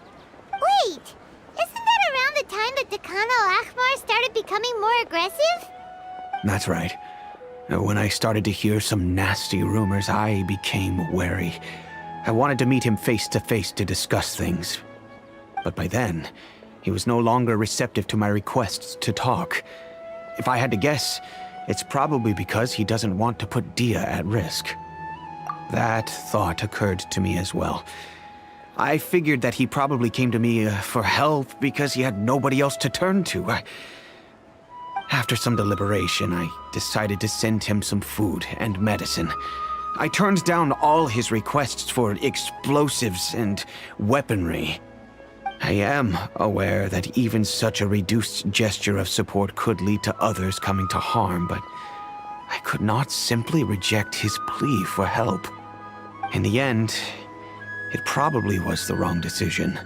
Wait! Isn't that around the time that the Khan al-Ahmar started becoming more aggressive? That's right. When I started to hear some nasty rumors, I became wary. I wanted to meet him face to face to discuss things. But by then, he was no longer receptive to my requests to talk. If I had to guess, it's probably because he doesn't want to put Dia at risk. That thought occurred to me as well. I figured that he probably came to me for help because he had nobody else to turn to. After some deliberation, I decided to send him some food and medicine. I turned down all his requests for explosives and weaponry. I am aware that even such a reduced gesture of support could lead to others coming to harm, but I could not simply reject his plea for help. In the end, it probably was the wrong decision.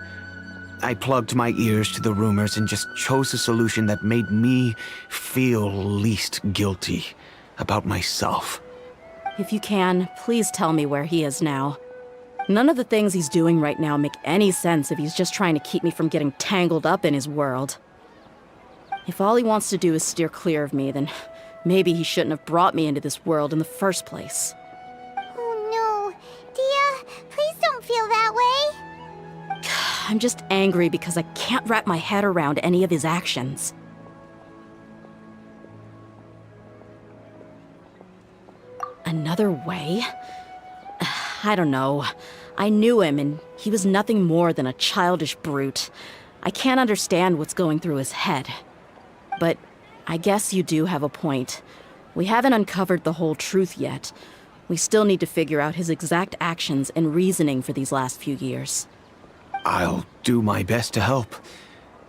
I plugged my ears to the rumors and just chose a solution that made me feel least guilty about myself. If you can, please tell me where he is now. None of the things he's doing right now make any sense if he's just trying to keep me from getting tangled up in his world. If all he wants to do is steer clear of me, then maybe he shouldn't have brought me into this world in the first place. Oh no. Dia, please don't feel that way. I'm just angry because I can't wrap my head around any of his actions. Another way? I don't know. I knew him, and he was nothing more than a childish brute. I can't understand what's going through his head. But I guess you do have a point. We haven't uncovered the whole truth yet. We still need to figure out his exact actions and reasoning for these last few years. I'll do my best to help.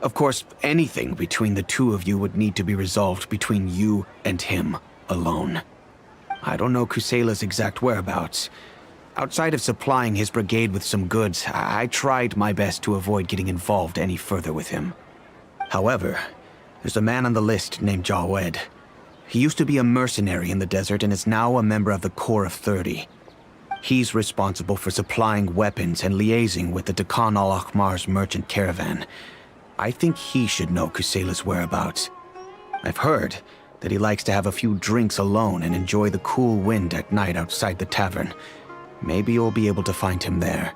Of course, anything between the two of you would need to be resolved between you and him alone. I don't know Kusela's exact whereabouts. Outside of supplying his brigade with some goods, I tried my best to avoid getting involved any further with him. However, there's a man on the list named Jawed. He used to be a mercenary in the desert and is now a member of the Corps of 30. He's responsible for supplying weapons and liaising with the Dakan al-Ahmar's merchant caravan. I think he should know Kusela's whereabouts. I've heard that he likes to have a few drinks alone and enjoy the cool wind at night outside the tavern. Maybe you'll be able to find him there.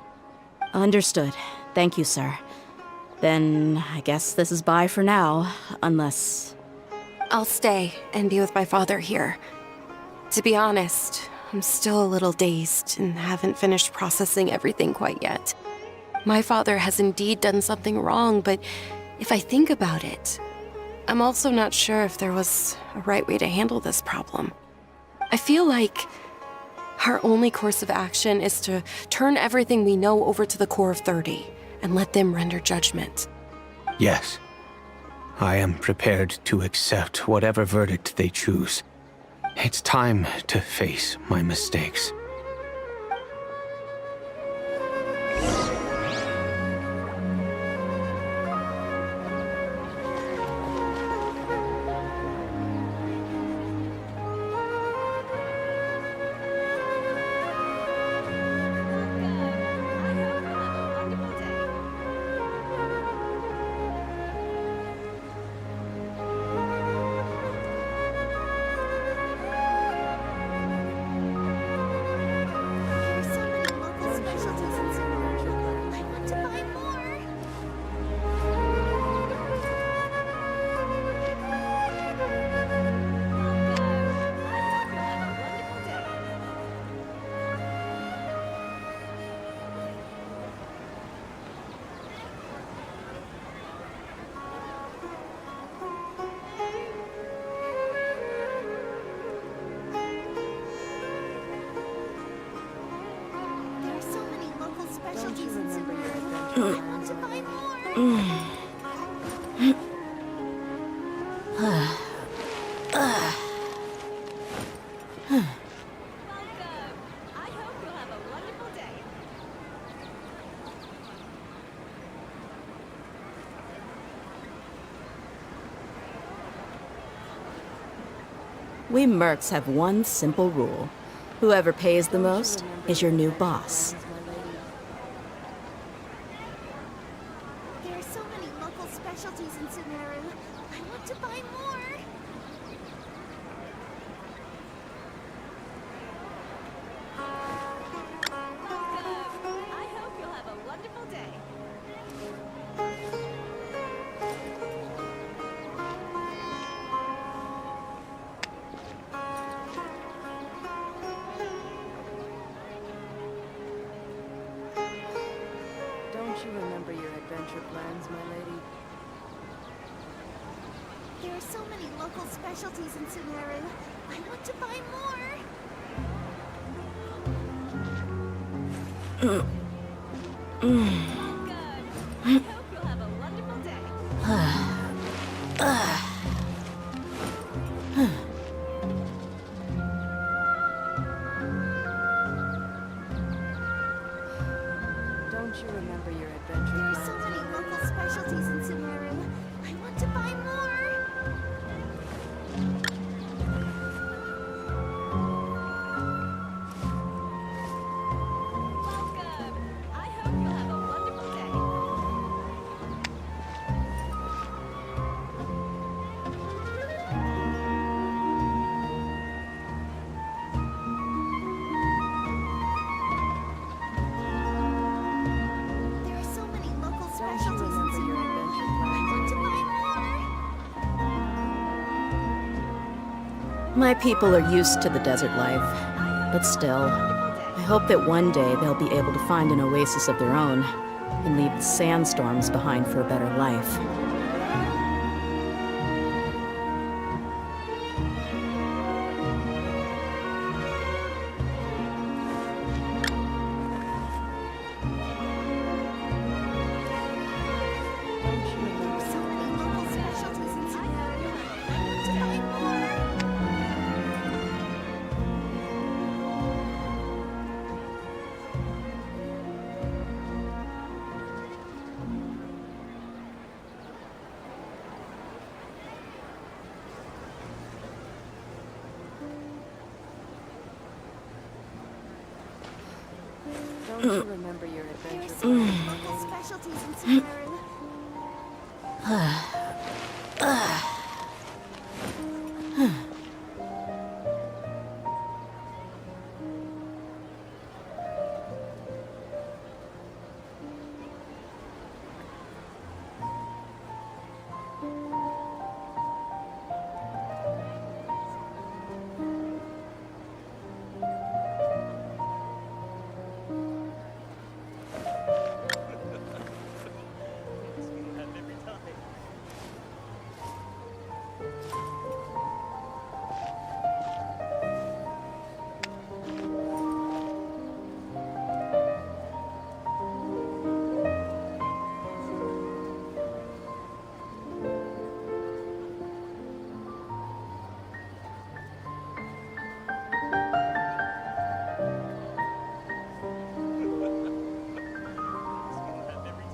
Understood. Thank you, sir. Then I guess this is bye for now, unless... I'll stay and be with my father here. To be honest, I'm still a little dazed and haven't finished processing everything quite yet. My father has indeed done something wrong, but if I think about it, I'm also not sure if there was a right way to handle this problem. I feel like our only course of action is to turn everything we know over to the Corps of 30 and let them render judgment. Yes. I am prepared to accept whatever verdict they choose. It's time to face my mistakes. We mercs have one simple rule. Whoever pays the most is your new boss. There are so many local specialties in Sumeru. I want to buy more. I hope you'll have a wonderful day. Don't you remember your adventure plans, my lady? There are so many local specialties in Sumeru. I want to buy more. I hope you'll have a wonderful day. Don't you remember your adventure There are plans? so many local specialties in Sumeru. I want to buy more. Welcome. I hope you'll have a wonderful day. There are so many local Don't you specialties in remember your Sumeru. adventure I plans? want to buy more. My people are used to the desert life, but still, I hope that one day they'll be able to find an oasis of their own and leave the sandstorms behind for a better life. Don't you remember your adventures? Local specialties in Sumeru.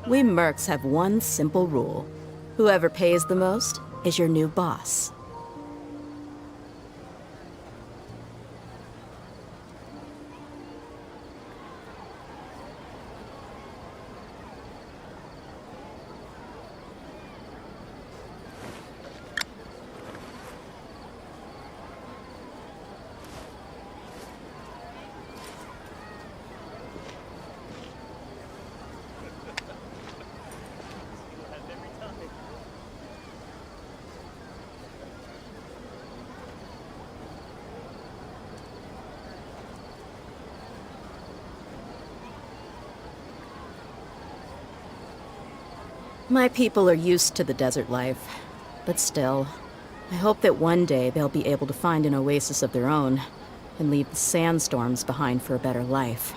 We mercs have one simple rule. Whoever pays the most is your new boss. My people are used to the desert life, but still, I hope that one day they'll be able to find an oasis of their own and leave the sandstorms behind for a better life.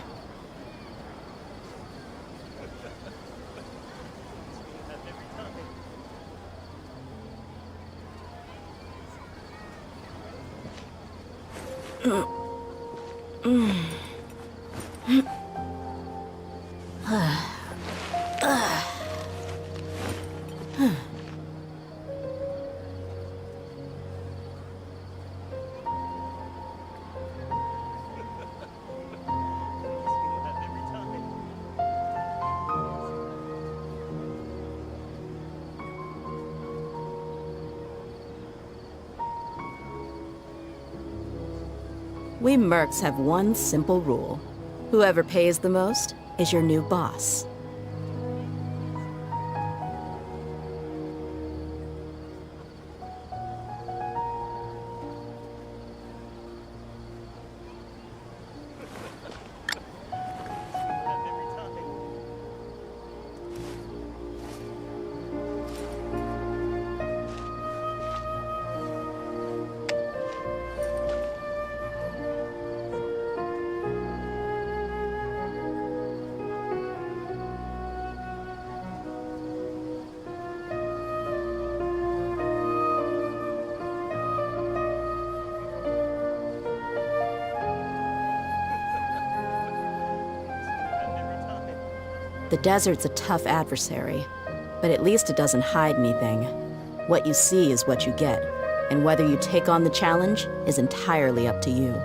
We mercs have one simple rule. Whoever pays the most is your new boss. The desert's a tough adversary, but at least it doesn't hide anything. What you see is what you get, and whether you take on the challenge is entirely up to you.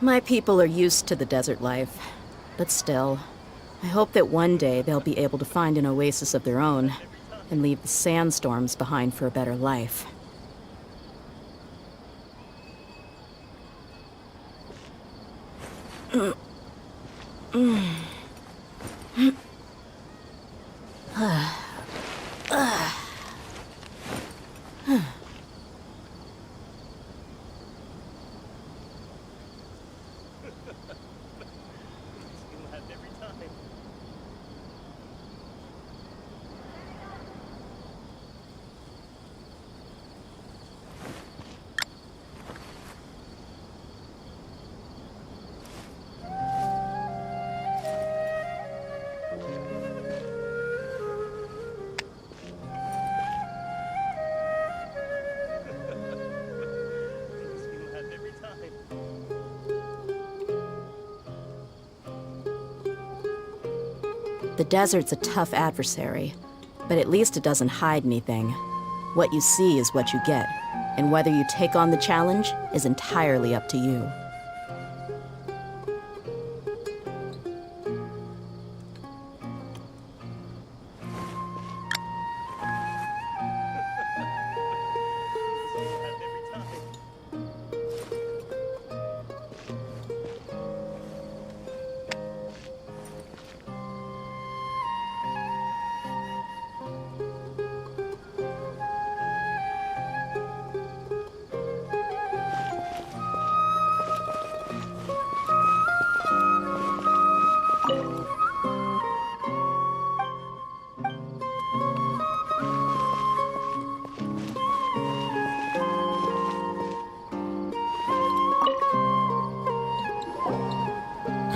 My people are used to the desert life, but still, I hope that one day they'll be able to find an oasis of their own and leave the sandstorms behind for a better life. The desert's a tough adversary, but at least it doesn't hide anything. What you see is what you get, and whether you take on the challenge is entirely up to you.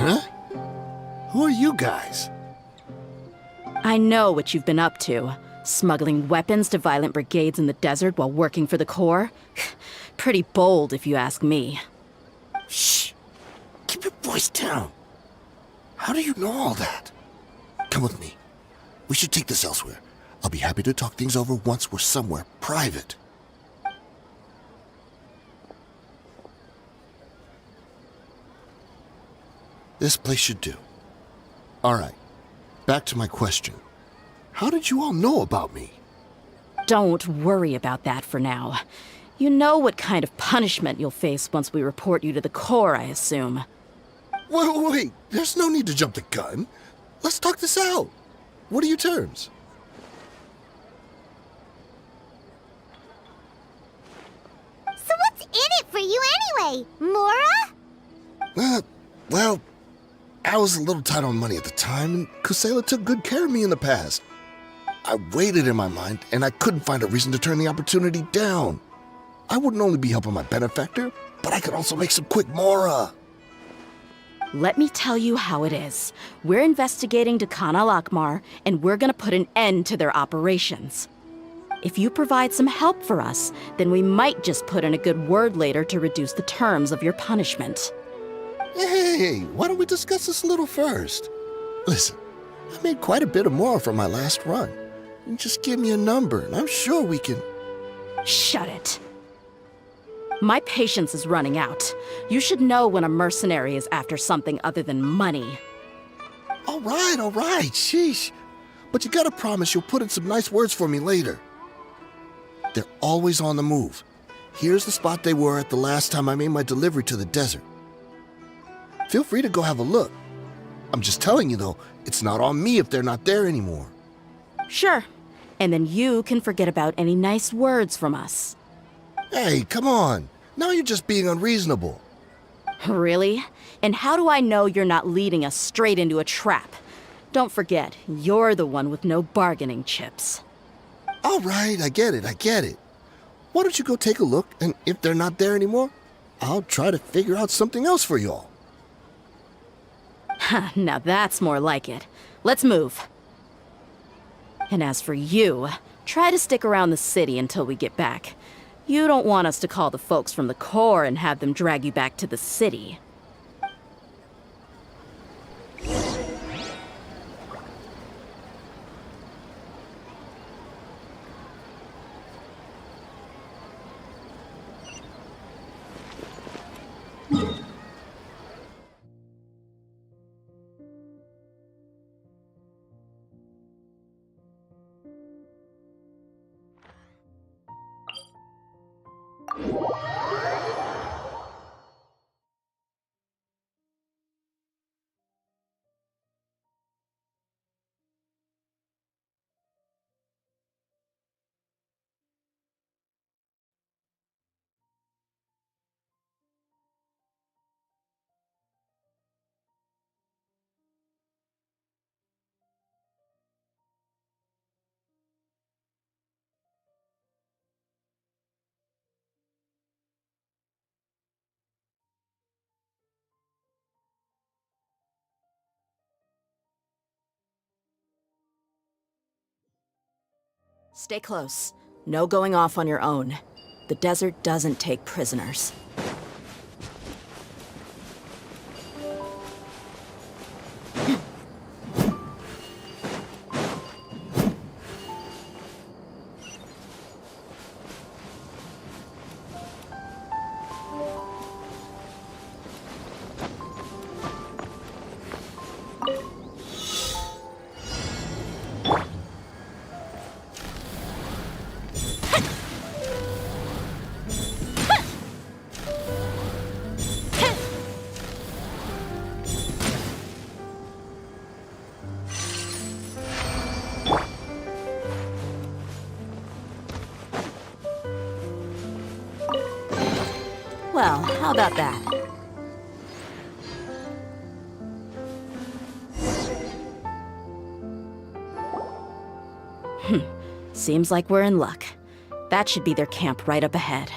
Huh? Who are you guys? I know what you've been up to. Smuggling weapons to violent brigades in the desert while working for the Corps? Pretty bold, if you ask me. Shh! Keep your voice down. How do you know all that? Come with me. We should take this elsewhere. I'll be happy to talk things over once we're somewhere private. This place should do. All right. Back to my question. How did you all know about me? Don't worry about that for now. You know what kind of punishment you'll face once we report you to the Corps, I assume. Wait. There's no need to jump the gun. Let's talk this out. What are your terms? So what's in it for you anyway, Mora? Well, I was a little tight on money at the time, and Kusela took good care of me in the past. I weighed it in my mind, and I couldn't find a reason to turn the opportunity down. I wouldn't only be helping my benefactor, but I could also make some quick Mora. Let me tell you how it is. We're investigating Khan al-Akmar, and we're gonna put an end to their operations. If you provide some help for us, then we might just put in a good word later to reduce the terms of your punishment. Hey, why don't we discuss this a little first? Listen, I made quite a bit of Mora from my last run. You just give me a number, and I'm sure we can... Shut it. My patience is running out. You should know when a mercenary is after something other than money. All right, sheesh. But you gotta promise you'll put in some nice words for me later. They're always on the move. Here's the spot they were at the last time I made my delivery to the desert. Feel free to go have a look. I'm just telling you, though, it's not on me if they're not there anymore. Sure. And then you can forget about any nice words from us. Hey, come on. Now you're just being unreasonable. Really? And how do I know you're not leading us straight into a trap? Don't forget, you're the one with no bargaining chips. All right, I get it. Why don't you go take a look, and if they're not there anymore, I'll try to figure out something else for y'all. Now that's more like it. Let's move. And as for you, try to stick around the city until we get back. You don't want us to call the folks from the Corps and have them drag you back to the city. Stay close. No going off on your own. The desert doesn't take prisoners. Well, how about that? Seems like we're in luck. That should be their camp right up ahead.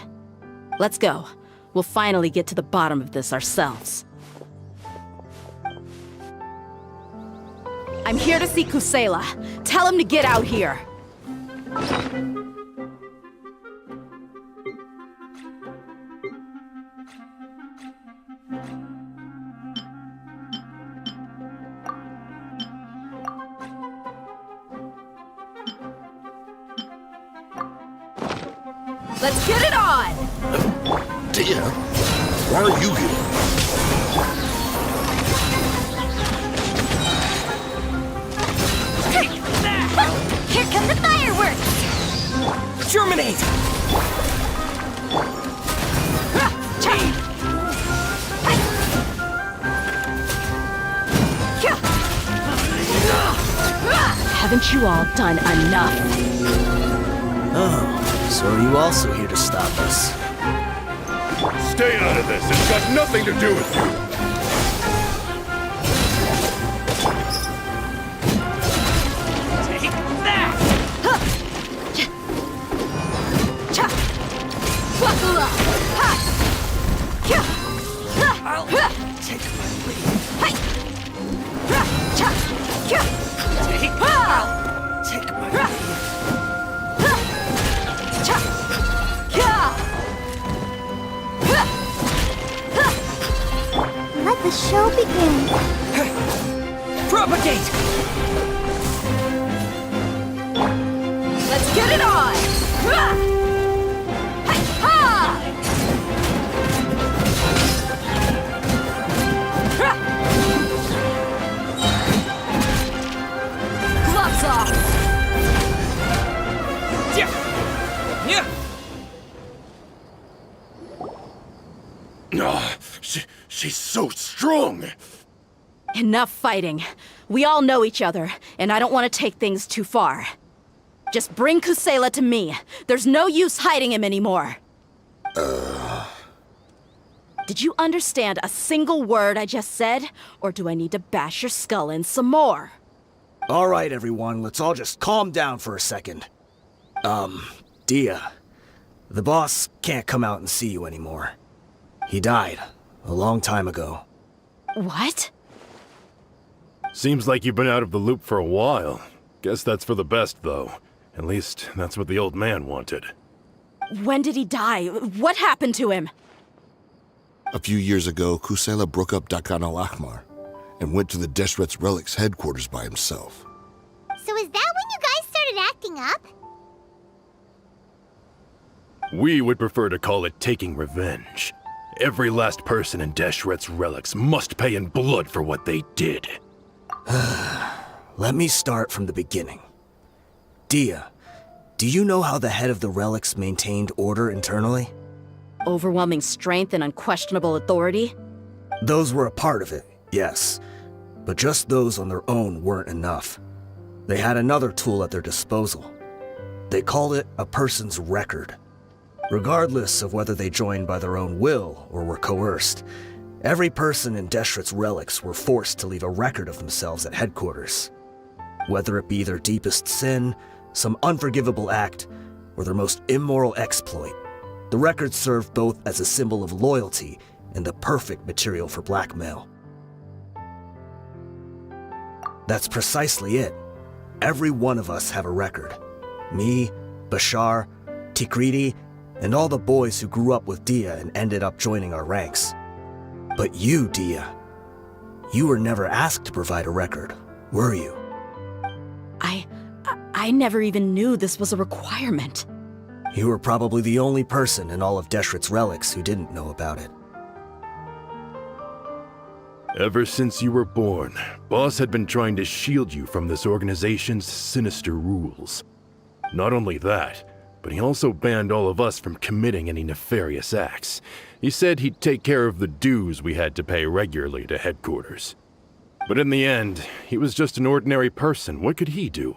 Let's go. We'll finally get to the bottom of this ourselves. I'm here to see Kusela. Tell him to get out here. Let's get it on! Dear, why are you here? Take that! Here come the fireworks! Germinate! Haven't you all done enough? Oh, so are you also here to stop us? Stay out of this. It's got nothing to do with you. Take that! I'll take my lead. I'll take my lead. Let the show begin. Propagate! Let's get it on! Gloves off! Oh, she's so strong. Enough fighting. We all know each other, and I don't want to take things too far. Just bring Kusela to me. There's no use hiding him anymore. Did you understand a single word I just said? Or do I need to bash your skull in some more? All right, everyone, let's all just calm down for a second. Dia, the boss can't come out and see you anymore. He died a long time ago. What? Seems like you've been out of the loop for a while. Guess that's for the best, though. At least, that's what the old man wanted. When did he die? What happened to him? A few years ago, Kusela broke up Dakan al-Ahmar and went to the Deshret's Relics headquarters by himself. So is that when you guys started acting up? We would prefer to call it taking revenge. Every last person in Deshret's Relics must pay in blood for what they did. Let me start from the beginning. Dia, do you know how the head of the Relics maintained order internally? Overwhelming strength and unquestionable authority? Those were a part of it, yes. But just those on their own weren't enough. They had another tool at their disposal. They called it a person's record. Regardless of whether they joined by their own will or were coerced, every person in Deshret's Relics were forced to leave a record of themselves at headquarters. Whether it be their deepest sin, some unforgivable act, or their most immoral exploit, the record served both as a symbol of loyalty and the perfect material for blackmail. That's precisely it. Every one of us have a record. Me, Bashar, Tikriti, and all the boys who grew up with Dia and ended up joining our ranks. But you, Dia, you were never asked to provide a record, were you? I never even knew this was a requirement. You were probably the only person in all of Deshret's Relics who didn't know about it. Ever since you were born, Boss had been trying to shield you from this organization's sinister rules. Not only that, but he also banned all of us from committing any nefarious acts. He said he'd take care of the dues we had to pay regularly to headquarters. But in the end, he was just an ordinary person. What could he do?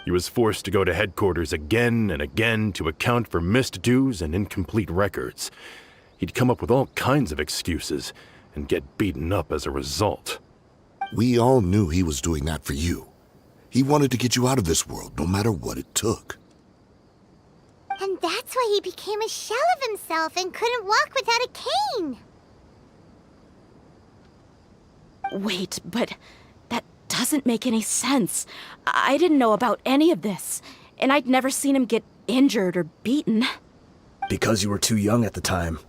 He was forced to go to headquarters again and again to account for missed dues and incomplete records. He'd come up with all kinds of excuses and get beaten up as a result. We all knew he was doing that for you. He wanted to get you out of this world, no matter what it took. And that's why he became a shell of himself and couldn't walk without a cane. Wait, but that doesn't make any sense. I didn't know about any of this, and I'd never seen him get injured or beaten. Because you were too young at the time.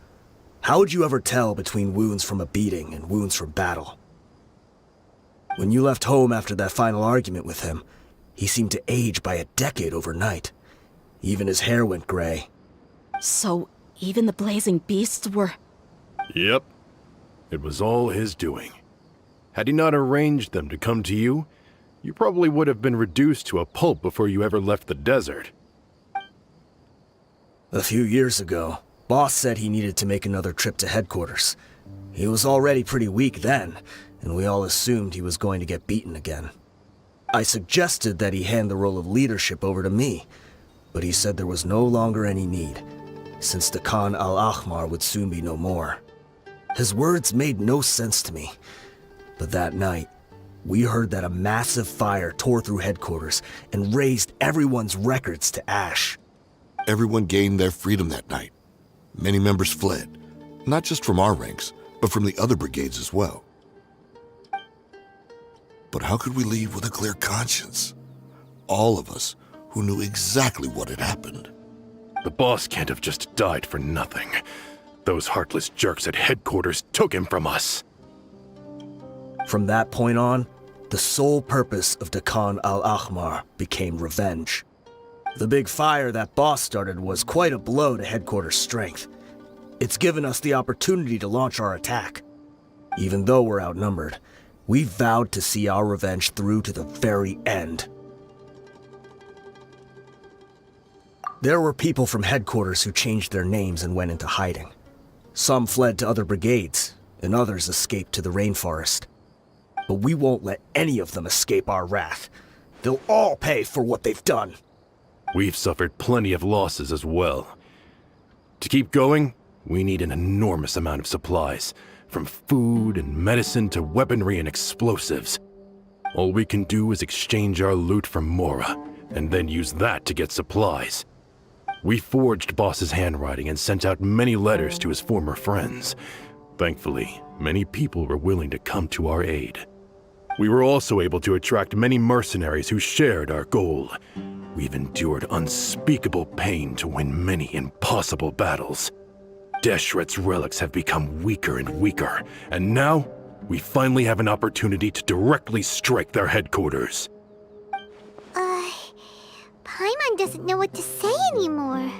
How would you ever tell between wounds from a beating and wounds from battle? When you left home after that final argument with him, he seemed to age by a decade overnight. Even his hair went gray. So, even the blazing beasts were... Yep. It was all his doing. Had he not arranged them to come to you, you probably would have been reduced to a pulp before you ever left the desert. A few years ago, Boss said he needed to make another trip to headquarters. He was already pretty weak then, and we all assumed he was going to get beaten again. I suggested that he hand the role of leadership over to me, but he said there was no longer any need, since the Khan al-Ahmar would soon be no more. His words made no sense to me, but that night, we heard that a massive fire tore through headquarters and razed everyone's records to ash. Everyone gained their freedom that night. Many members fled, not just from our ranks, but from the other brigades as well. But how could we leave with a clear conscience? All of us who knew exactly what had happened. The boss can't have just died for nothing. Those heartless jerks at headquarters took him from us. From that point on, the sole purpose of the Khan al-Ahmar became revenge. The big fire that Boss started was quite a blow to headquarters' strength. It's given us the opportunity to launch our attack. Even though we're outnumbered, we vowed to see our revenge through to the very end. There were people from headquarters who changed their names and went into hiding. Some fled to other brigades, and others escaped to the rainforest. But we won't let any of them escape our wrath. They'll all pay for what they've done. We've suffered plenty of losses as well. To keep going, we need an enormous amount of supplies, from food and medicine to weaponry and explosives. All we can do is exchange our loot from Mora, and then use that to get supplies. We forged Boss's handwriting and sent out many letters to his former friends. Thankfully, many people were willing to come to our aid. We were also able to attract many mercenaries who shared our goal. We've endured unspeakable pain to win many impossible battles. Deshret's relics have become weaker and weaker, and now we finally have an opportunity to directly strike their headquarters. Paimon doesn't know what to say anymore.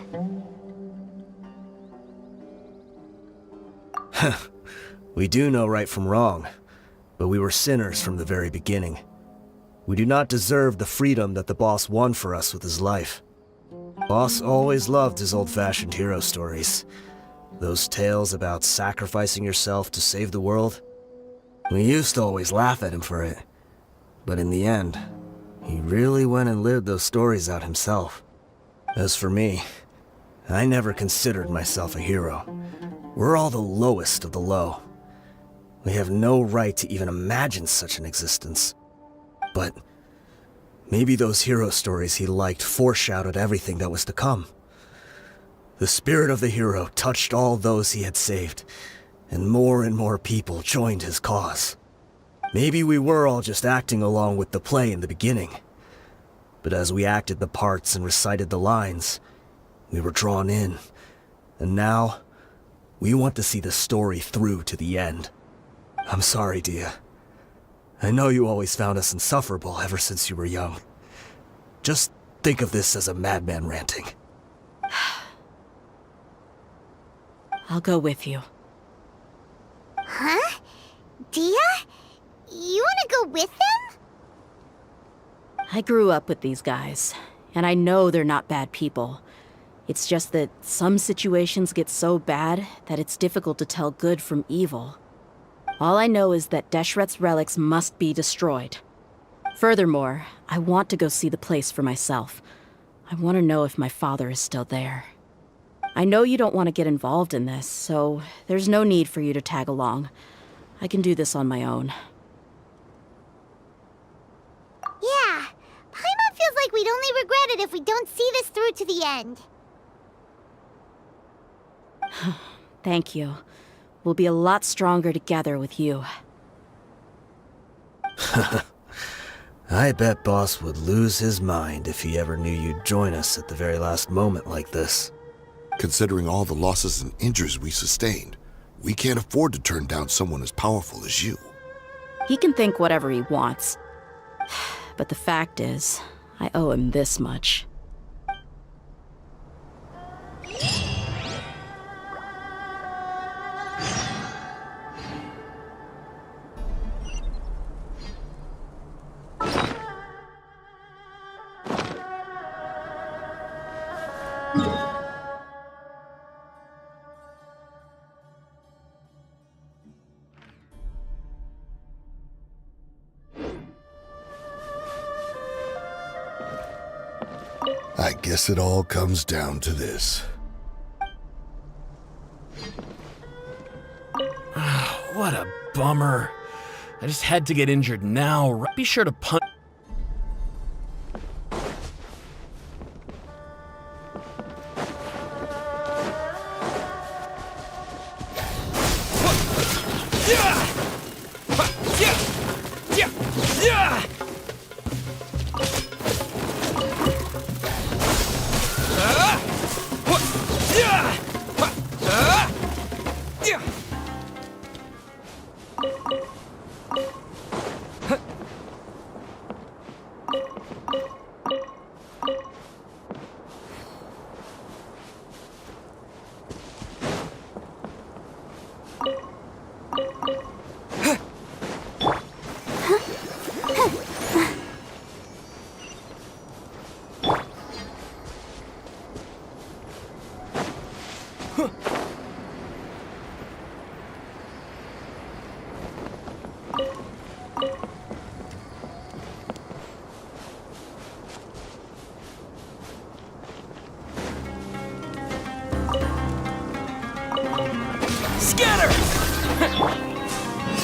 We do know right from wrong, but we were sinners from the very beginning. We do not deserve the freedom that the boss won for us with his life. Boss always loved his old-fashioned hero stories. Those tales about sacrificing yourself to save the world. We used to always laugh at him for it, but in the end, he really went and lived those stories out himself. As for me, I never considered myself a hero. We're all the lowest of the low. We have no right to even imagine such an existence. But maybe those hero stories he liked foreshadowed everything that was to come. The spirit of the hero touched all those he had saved, and more people joined his cause. Maybe we were all just acting along with the play in the beginning. But as we acted the parts and recited the lines, we were drawn in. And now, we want to see the story through to the end. I'm sorry, Dia. I know you always found us insufferable ever since you were young. Just think of this as a madman ranting. I'll go with you. Huh? Dia? You want to go with them? I grew up with these guys, and I know they're not bad people. It's just that some situations get so bad that it's difficult to tell good from evil. All I know is that Deshret's relics must be destroyed. Furthermore, I want to go see the place for myself. I want to know if my father is still there. I know you don't want to get involved in this, so there's no need for you to tag along. I can do this on my own. Yeah, Paimon feels like we'd only regret it if we don't see this through to the end. Thank you. We'll be a lot stronger together with you. I bet Boss would lose his mind if he ever knew you'd join us at the very last moment like this. Considering all the losses and injuries we sustained, we can't afford to turn down someone as powerful as you. He can think whatever he wants. But the fact is, I owe him this much. I guess it all comes down to this. What a bummer. I just had to get injured now. Be sure to punch.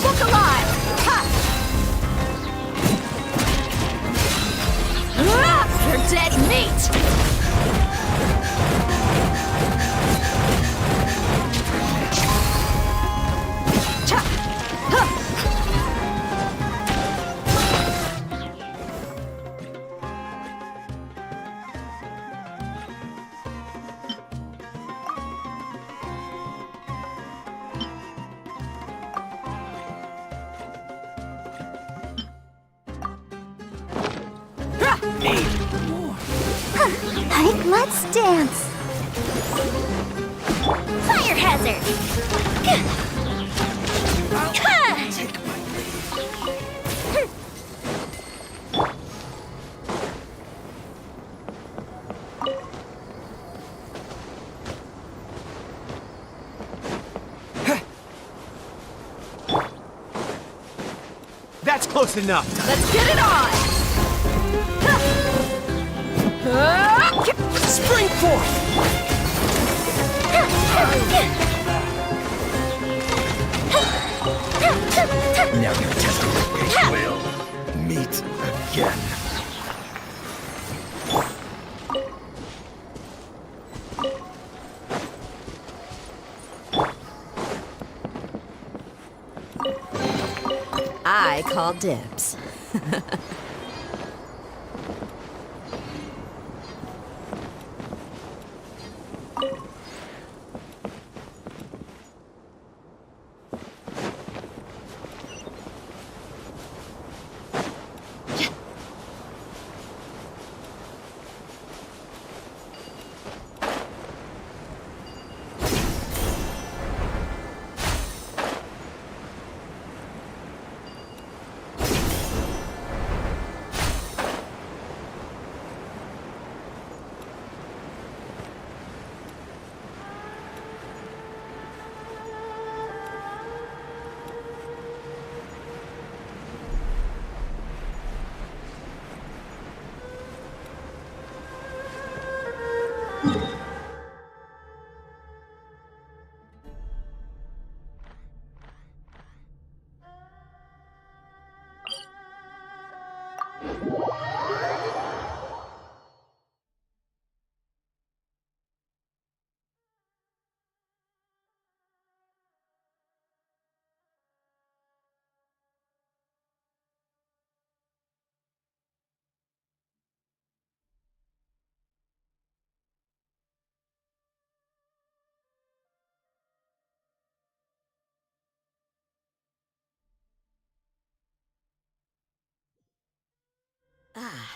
Look alive! Ha! You're dead meat! Cha! Ha! Alright, let's dance. Fire hazard! Take my leave. That's close enough. Let's get it on! Spring forth! Now you're testing my will. Meet again. I call dibs.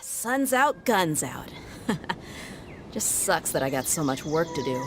Sun's out, guns out. Just sucks that I got so much work to do.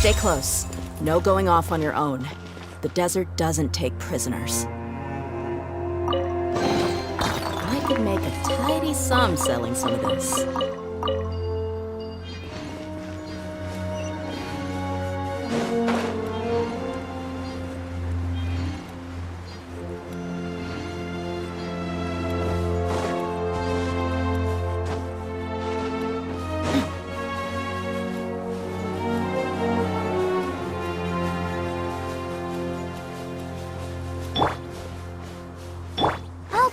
Stay close. No going off on your own. The desert doesn't take prisoners. I could make a tidy sum selling some of this.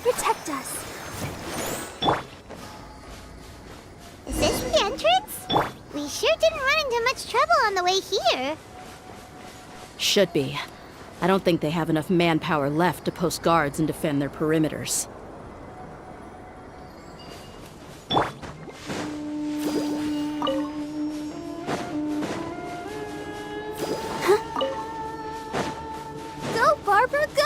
Protect us. Is this the entrance? We sure didn't run into much trouble on the way here. Should be. I don't think they have enough manpower left to post guards and defend their perimeters. Go, Barbara, go!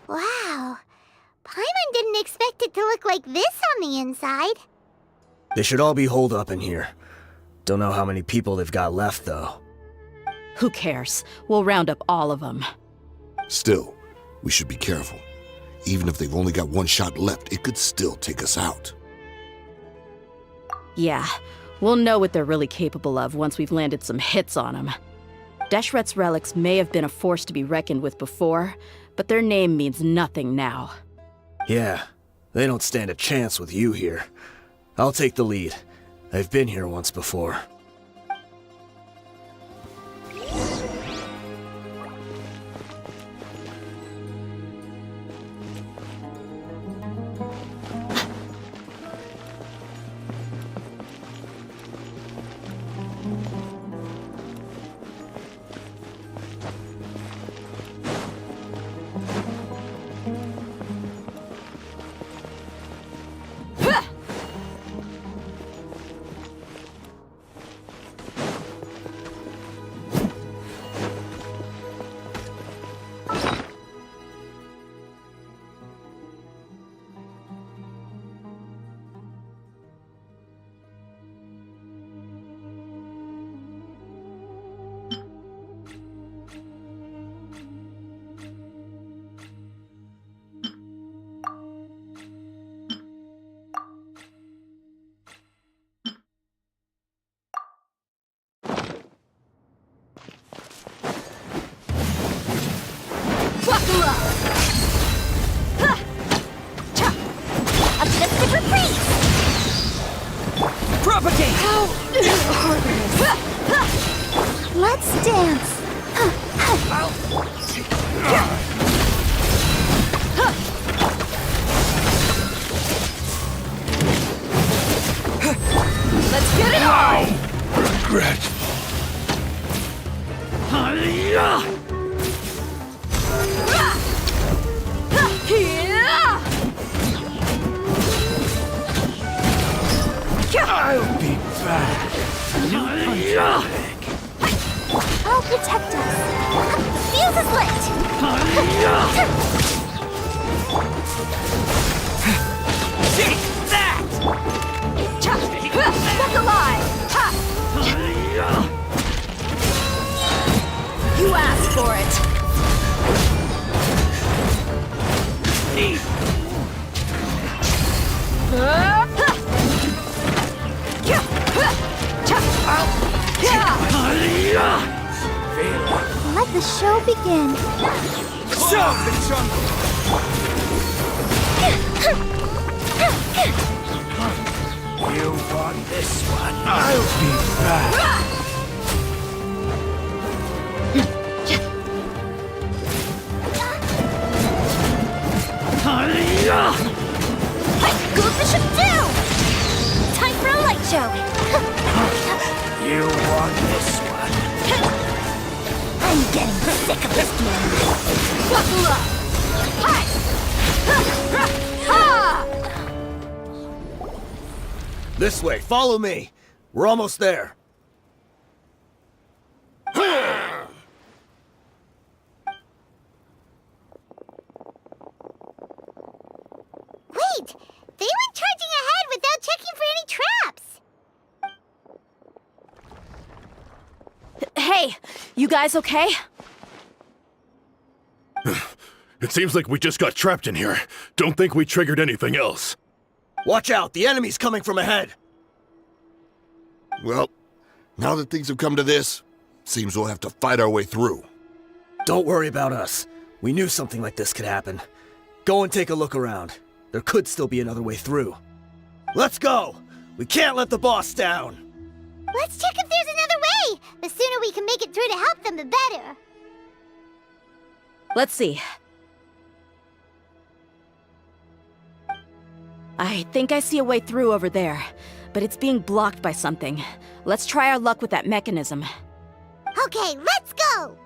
Wow. Paimon didn't expect it to look like this on the inside. They should all be holed up in here. Don't know how many people they've got left, though. Who cares? We'll round up all of them. Still, we should be careful. Even if they've only got one shot left, it could still take us out. Yeah, we'll know what they're really capable of once we've landed some hits on them. Deshret's relics may have been a force to be reckoned with before, but their name means nothing now. Yeah, they don't stand a chance with you here. I'll take the lead. I've been here once before. Buckle up! Ha! Cha! A different breeze! Propagate! Let's dance. Let's get it on! Regretful. I'll be back. I'll protect us. The fuse is lit. Take that! Walk alive! Ha! You asked for it. Let the show begin. Shove the jungle! You want this one? I'll be back. Good bishop do! Time for a light show. You want this one? I'm getting sick of this game. Buckle up! Hi! Ha! This way, follow me. We're almost there. Wait! They went charging ahead without checking for any traps! Hey, you guys okay? It seems like we just got trapped in here. Don't think we triggered anything else. Watch out, the enemy's coming from ahead. Well, now that things have come to this, seems we'll have to fight our way through. Don't worry about us. We knew something like this could happen. Go and take a look around. There could still be another way through. Let's go! We can't let the boss down! Let's check if there's another way! The sooner we can make it through to help them, the better. Let's see. I think I see a way through over there, but it's being blocked by something. Let's try our luck with that mechanism. Okay, let's go!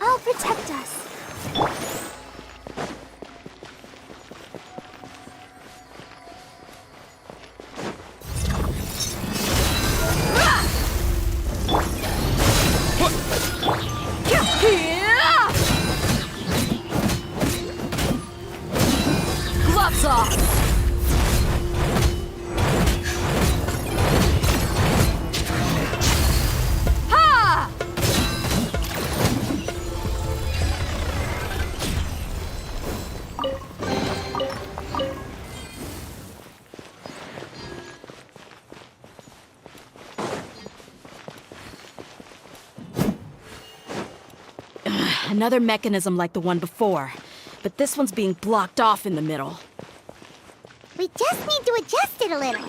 I'll protect us. Gloves off! Another mechanism like the one before, but this one's being blocked off in the middle. We just need to adjust it a little.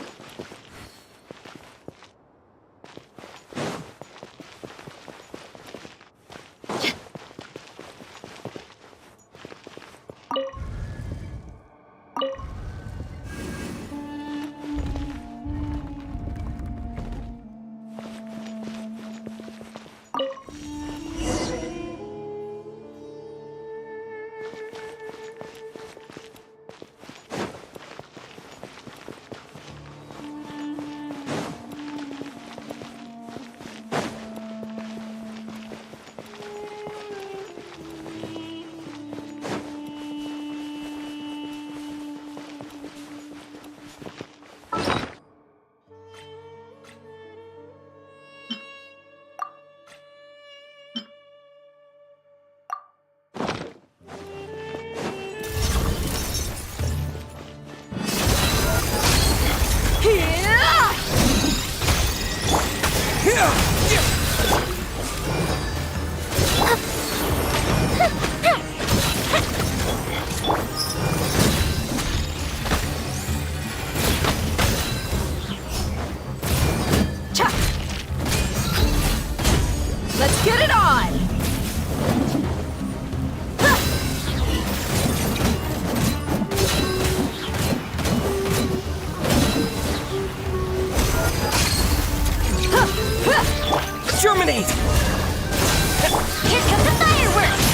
Let's get it on! Terminate! Here comes the fireworks!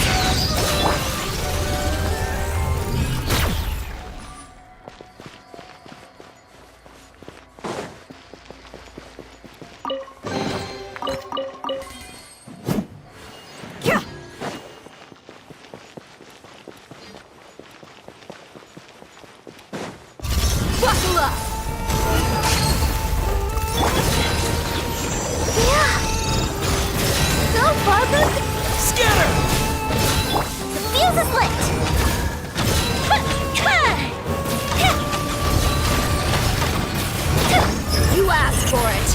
Buckle up! Go, Barbara! Scatter! The fuse is lit! You asked for it!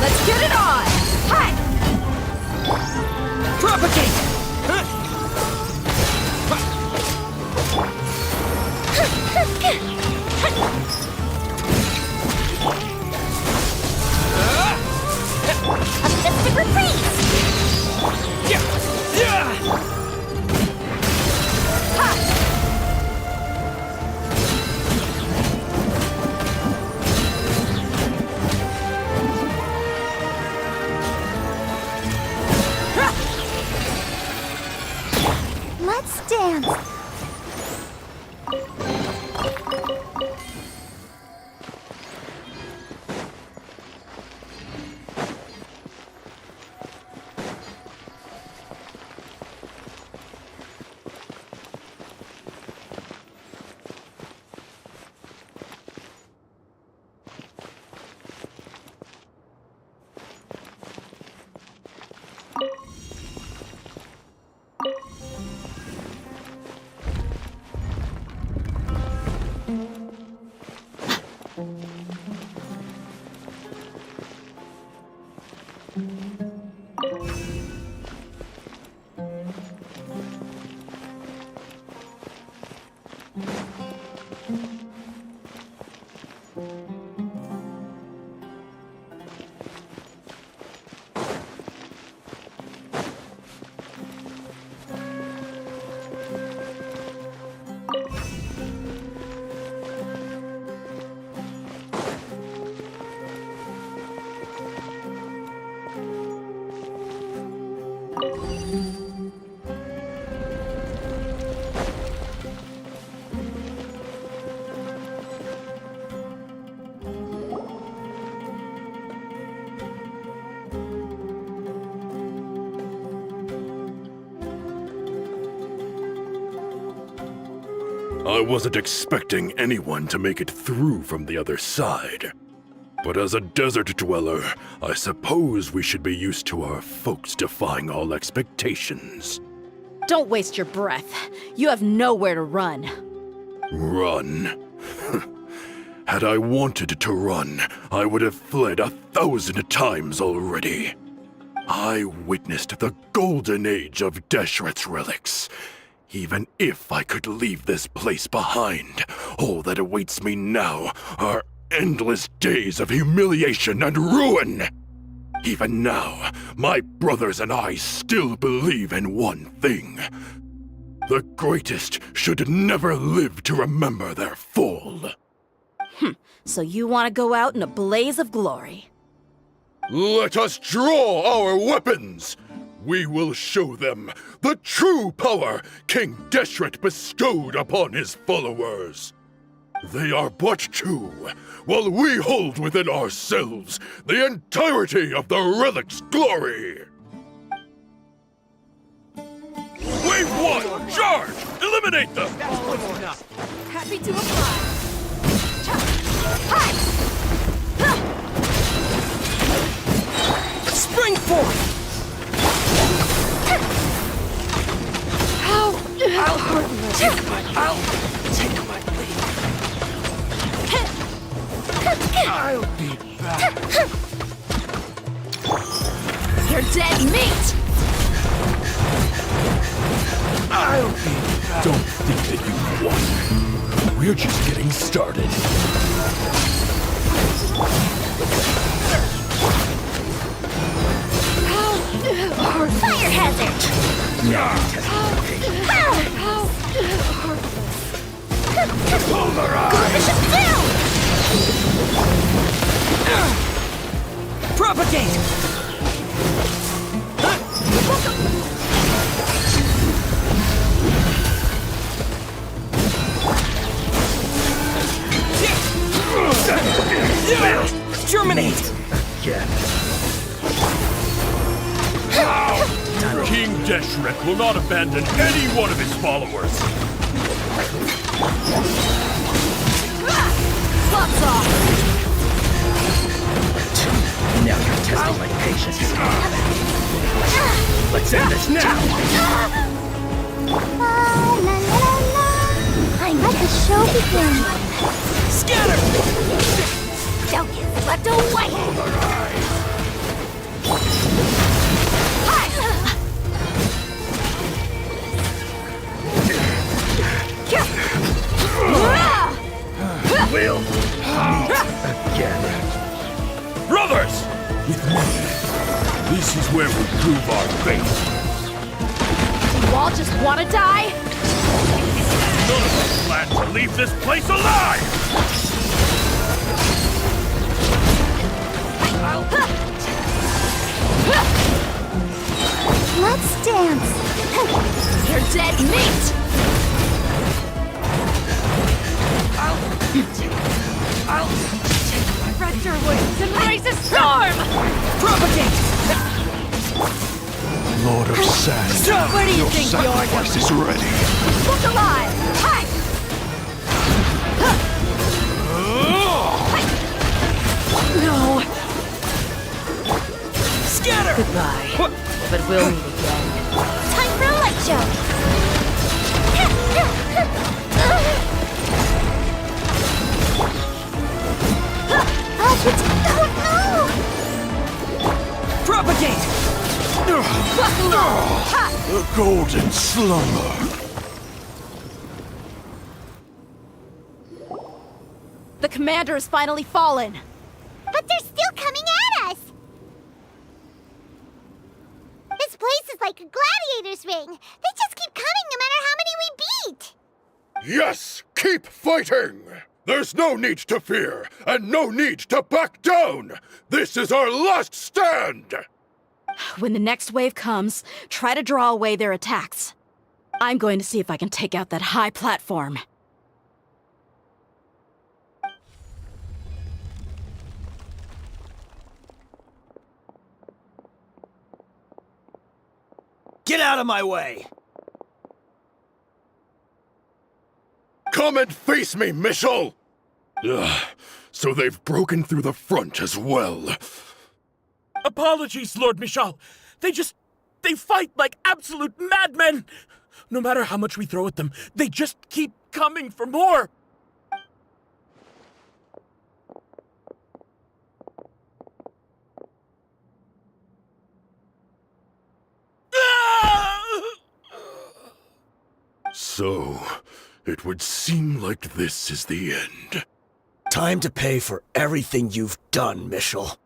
Let's get it on! Hi! Propagate! A mystic reprise! Let's dance. I wasn't expecting anyone to make it through from the other side. But as a desert dweller, I suppose we should be used to our folks defying all expectations. Don't waste your breath. You have nowhere to run. Run? Had I wanted to run, I would have fled 1,000 times already. I witnessed the golden age of Deshret's relics. Even if I could leave this place behind, all that awaits me now are endless days of humiliation and ruin. Even now, my brothers and I still believe in one thing. The greatest should never live to remember their fall. So you want to go out in a blaze of glory? Let us draw our weapons! We will show them the true power King Deshret bestowed upon his followers. They are but two, while we hold within ourselves the entirety of the relic's glory. Wave 1, charge! Eliminate them! Happy to apply. Spring forth! I'll take my leave. I'll be back. You're dead meat! I'll be back. Don't think that you've won. We're just getting started. Fire hazard! Now you're testing my patience. Bishop down! Propagate! Terminate! Again. King Deshret will not abandon any one of his followers. Gloves off! Now you're testing my patience. Let's end this now. La la la la. I'm let the show begin. Scatter! Don't get swept away! We'll meet again. Brothers! With me, this is where we prove our faith. You all just want to die? None of us plan to leave this place alive! Let's dance. You're dead meat! Spread your wings and raise a storm! Propagate! Lord of Sand, Where do you think you're going? is ready. Look alive! Hi! No. Scatter! Goodbye. But we'll meet again. Time for a light show. Propagate! The golden slumber. The commander has finally fallen. But they're still coming at us! This place is like a gladiator's ring. They just keep coming no matter how many we beat! Yes, keep fighting! There's no need to fear, and no need to back down! This is our last stand! When the next wave comes, try to draw away their attacks. I'm going to see if I can take out that high platform. Get out of my way! Come and face me, Michel! Ugh, so they've broken through the front as well. Apologies, Lord Michal. They fight like absolute madmen. No matter how much we throw at them, they just keep coming for more. So, it would seem like this is the end. Time to pay for everything you've done, Mitchell.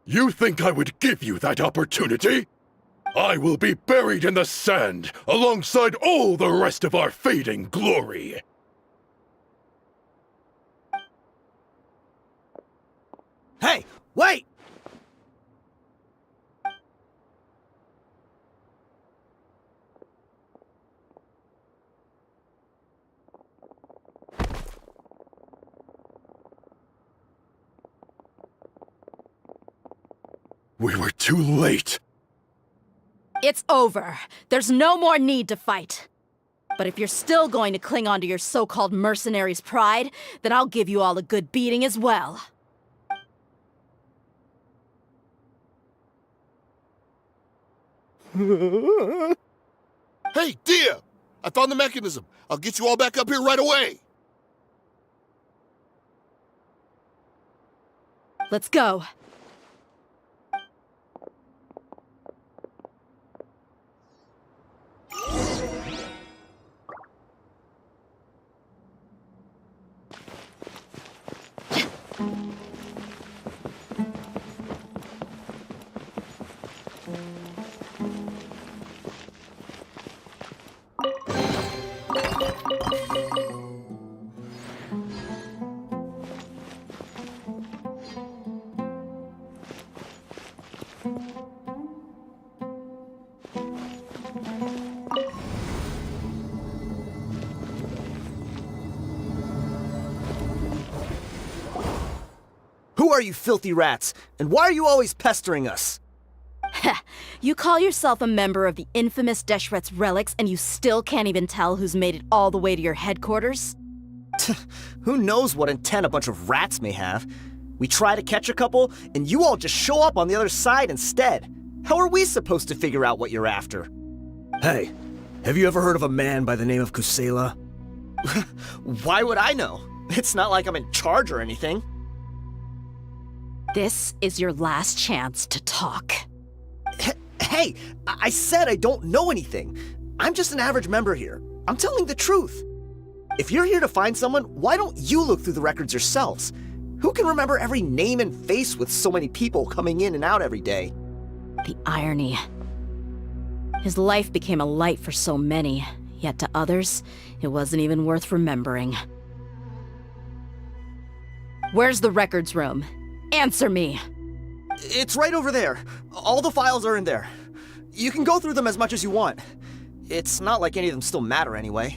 You think I would give you that opportunity? I will be buried in the sand alongside all the rest of our fading glory. Hey, wait! We were too late. It's over. There's no more need to fight. But if you're still going to cling on to your so-called mercenary's pride, then I'll give you all a good beating as well. Hey, Dia! I found the mechanism. I'll get you all back up here right away. Let's go. Who are you filthy rats? And why are you always pestering us? You call yourself a member of the infamous Deshret's relics and you still can't even tell who's made it all the way to your headquarters? Who knows what intent a bunch of rats may have? We try to catch a couple, and you all just show up on the other side instead. How are we supposed to figure out what you're after? Hey, have you ever heard of a man by the name of Kusela? Why would I know? It's not like I'm in charge or anything. This is your last chance to talk. Hey, I said I don't know anything. I'm just an average member here. I'm telling the truth. If you're here to find someone, why don't you look through the records yourselves? Who can remember every name and face with so many people coming in and out every day? The irony. His life became a light for so many, yet to others, it wasn't even worth remembering. Where's the records room? Answer me! It's right over there. All the files are in there. You can go through them as much as you want. It's not like any of them still matter anyway.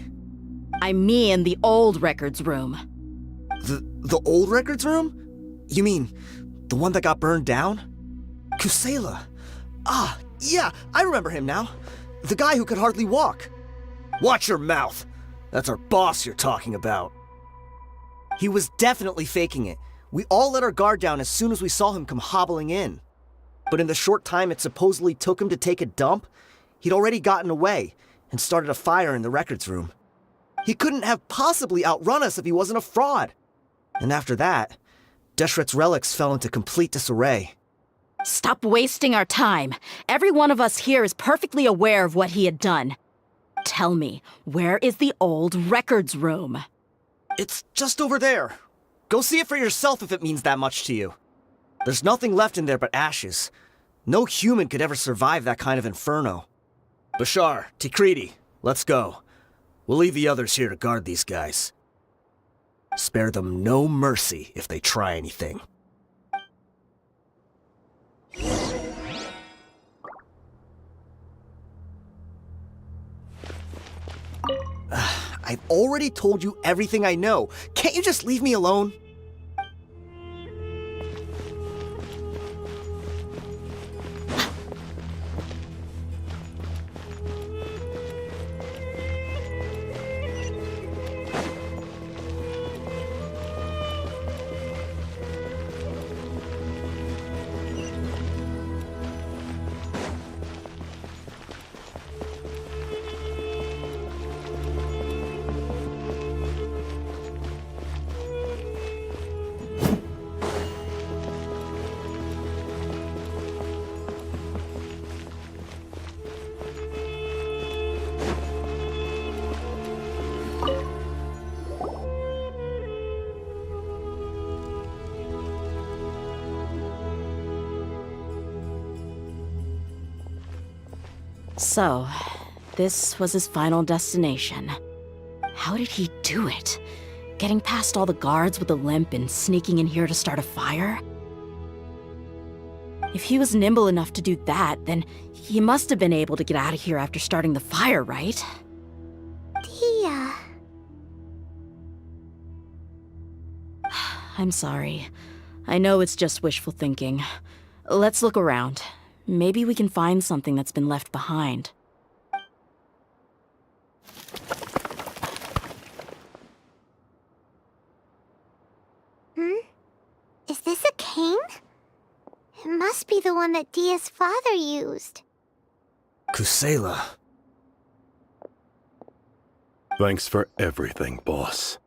I mean the old records room. The old records room? You mean the one that got burned down? Kusela. Ah, yeah, I remember him now. The guy who could hardly walk. Watch your mouth. That's our boss you're talking about. He was definitely faking it. We all let our guard down as soon as we saw him come hobbling in. But in the short time it supposedly took him to take a dump, he'd already gotten away and started a fire in the records room. He couldn't have possibly outrun us if he wasn't a fraud. And after that, Deshret's relics fell into complete disarray. Stop wasting our time. Every one of us here is perfectly aware of what he had done. Tell me, where is the old records room? It's just over there. Go see it for yourself if it means that much to you. There's nothing left in there but ashes. No human could ever survive that kind of inferno. Bashar, Tikriti, let's go. We'll leave the others here to guard these guys. Spare them no mercy if they try anything. I've already told you everything I know. Can't you just leave me alone? So, this was his final destination. How did he do it? Getting past all the guards with a limp and sneaking in here to start a fire? If he was nimble enough to do that, then he must have been able to get out of here after starting the fire, right? Tia. I'm sorry. I know it's just wishful thinking. Let's look around. Maybe we can find something that's been left behind. Is this a cane? It must be the one that Dia's father used. Kusela. Thanks for everything, boss.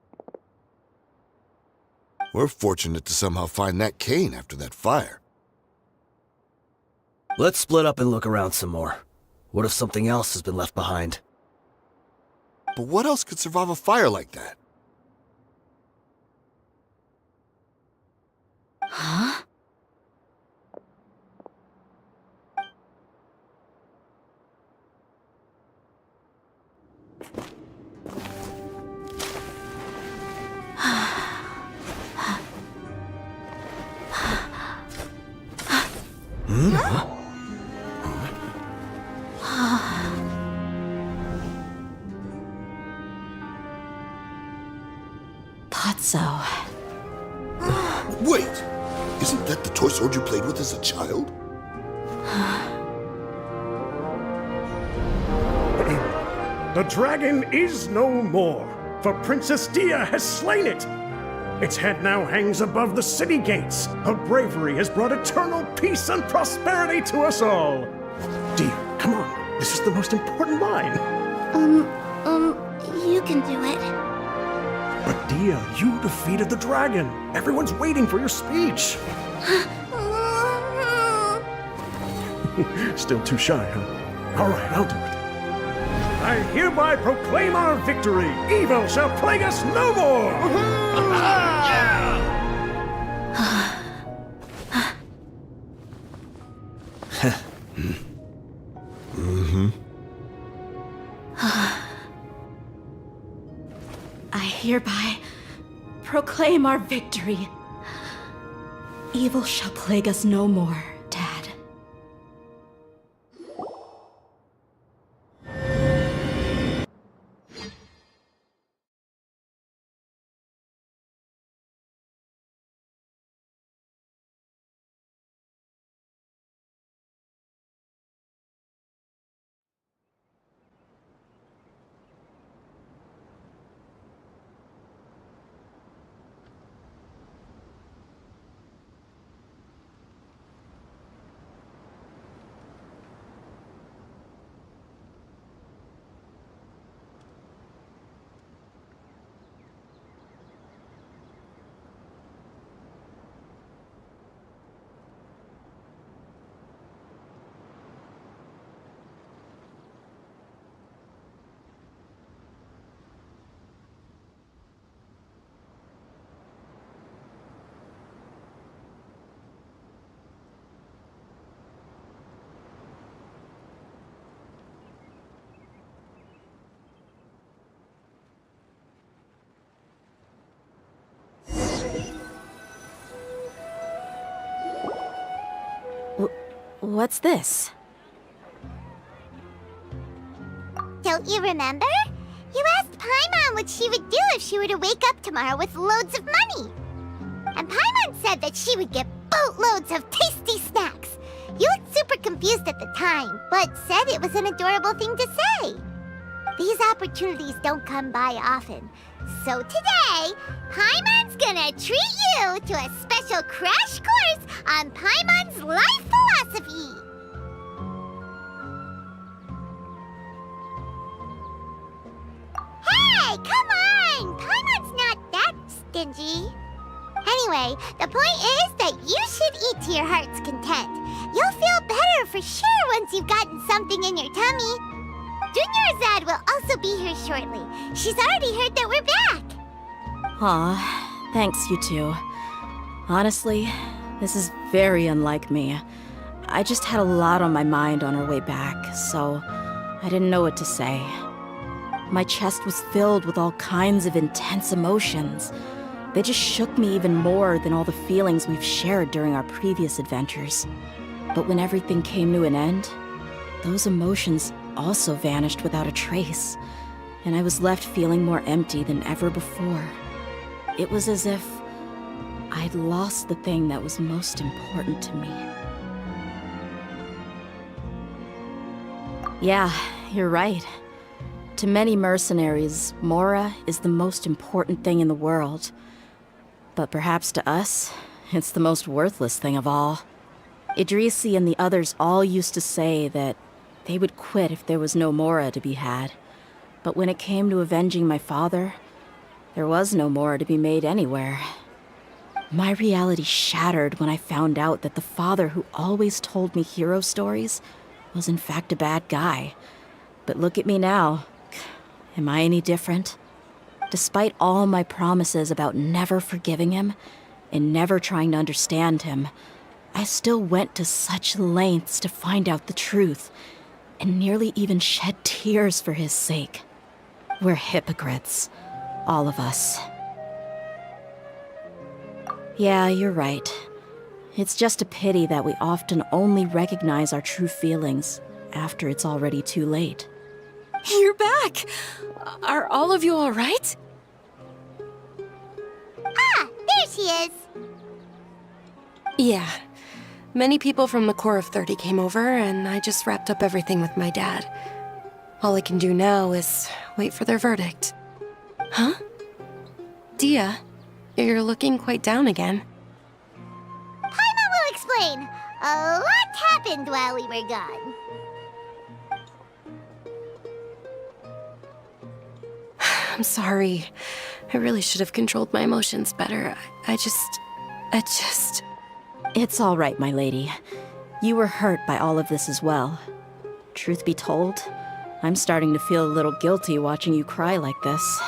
We're fortunate to somehow find that cane after that fire. Let's split up and look around some more. What if something else has been left behind? But what else could survive a fire like that? Huh? Thought so. Wait! Isn't that the toy sword you played with as a child? The dragon is no more, for Princess Dia has slain it. Its head now hangs above the city gates. Her bravery has brought eternal peace and prosperity to us all. Dia, come on. This is the most important line. You can do it. But Dia, you defeated the dragon. Everyone's waiting for your speech. Still too shy, huh? All right, I'll do it. I hereby proclaim our victory. Evil shall plague us no more. I hereby proclaim our victory. Evil shall plague us no more, Dad. What's this? Don't you remember? You asked Paimon what she would do if she were to wake up tomorrow with loads of money. And Paimon said that she would get boatloads of tasty snacks. You looked super confused at the time, but said it was an adorable thing to say. These opportunities don't come by often. So today, Paimon's gonna treat you to a special crash course on Paimon's life philosophy. Hey, come on! Paimon's not that stingy. Anyway, the point is that you should eat to your heart's content. You'll feel better for sure once you've gotten something in your tummy. Dunyarzad will also be here shortly. She's already heard that we're back. Aw, thanks, you two. Honestly, this is very unlike me. I just had a lot on my mind on our way back, so I didn't know what to say. My chest was filled with all kinds of intense emotions. They just shook me even more than all the feelings we've shared during our previous adventures. But when everything came to an end, those emotions also vanished without a trace, and I was left feeling more empty than ever before. It was as if I'd lost the thing that was most important to me. Yeah, you're right. To many mercenaries, Mora is the most important thing in the world. But perhaps to us, it's the most worthless thing of all. Idrisi and the others all used to say that they would quit if there was no Mora to be had. But when it came to avenging my father, there was no Mora to be made anywhere. My reality shattered when I found out that the father who always told me hero stories was in fact a bad guy. But look at me now. Am I any different? Despite all my promises about never forgiving him and never trying to understand him, I still went to such lengths to find out the truth, and nearly even shed tears for his sake. We're hypocrites, all of us. Yeah, you're right. It's just a pity that we often only recognize our true feelings after it's already too late. You're back! Are all of you all right? Ah, there she is. Yeah. Many people from the Corps of 30 came over, and I just wrapped up everything with my dad. All I can do now is wait for their verdict. Huh? Dia, you're looking quite down again. Paimon will explain. A lot happened while we were gone. I'm sorry. I really should have controlled my emotions better. I just... It's all right, my lady. You were hurt by all of this as well. Truth be told, I'm starting to feel a little guilty watching you cry like this.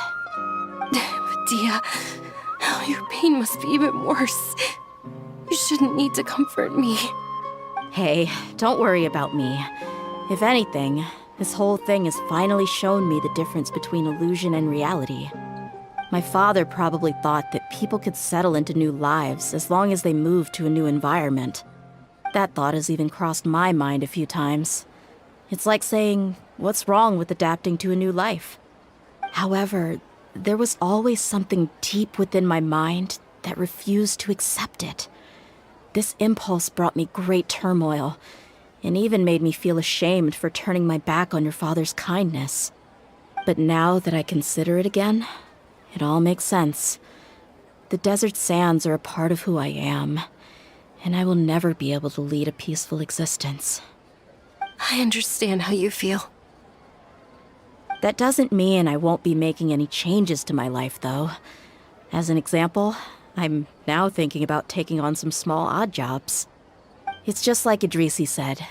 Dia, oh, your pain must be even worse. You shouldn't need to comfort me. Hey, don't worry about me. If anything, this whole thing has finally shown me the difference between illusion and reality. My father probably thought that people could settle into new lives as long as they moved to a new environment. That thought has even crossed my mind a few times. It's like saying, what's wrong with adapting to a new life? However, there was always something deep within my mind that refused to accept it. This impulse brought me great turmoil, and even made me feel ashamed for turning my back on your father's kindness. But now that I consider it again, it all makes sense. The desert sands are a part of who I am, and I will never be able to lead a peaceful existence. I understand how you feel. That doesn't mean I won't be making any changes to my life, though. As an example, I'm now thinking about taking on some small odd jobs. It's just like Idrisi said.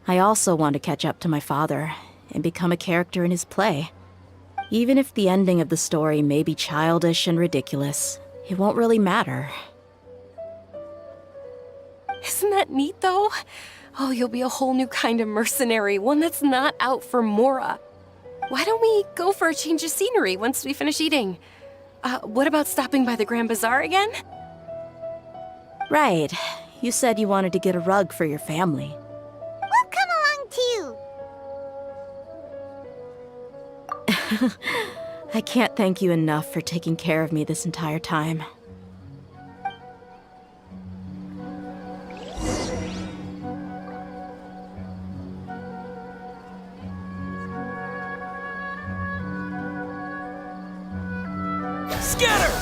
I also want to catch up to my father and become a character in his play. Even if the ending of the story may be childish and ridiculous, it won't really matter. Isn't that neat, though? Oh, you'll be a whole new kind of mercenary, one that's not out for Mora. Why don't we go for a change of scenery once we finish eating? What about stopping by the Grand Bazaar again? Right. You said you wanted to get a rug for your family. We'll come along too. I can't thank you enough for taking care of me this entire time. Scatter!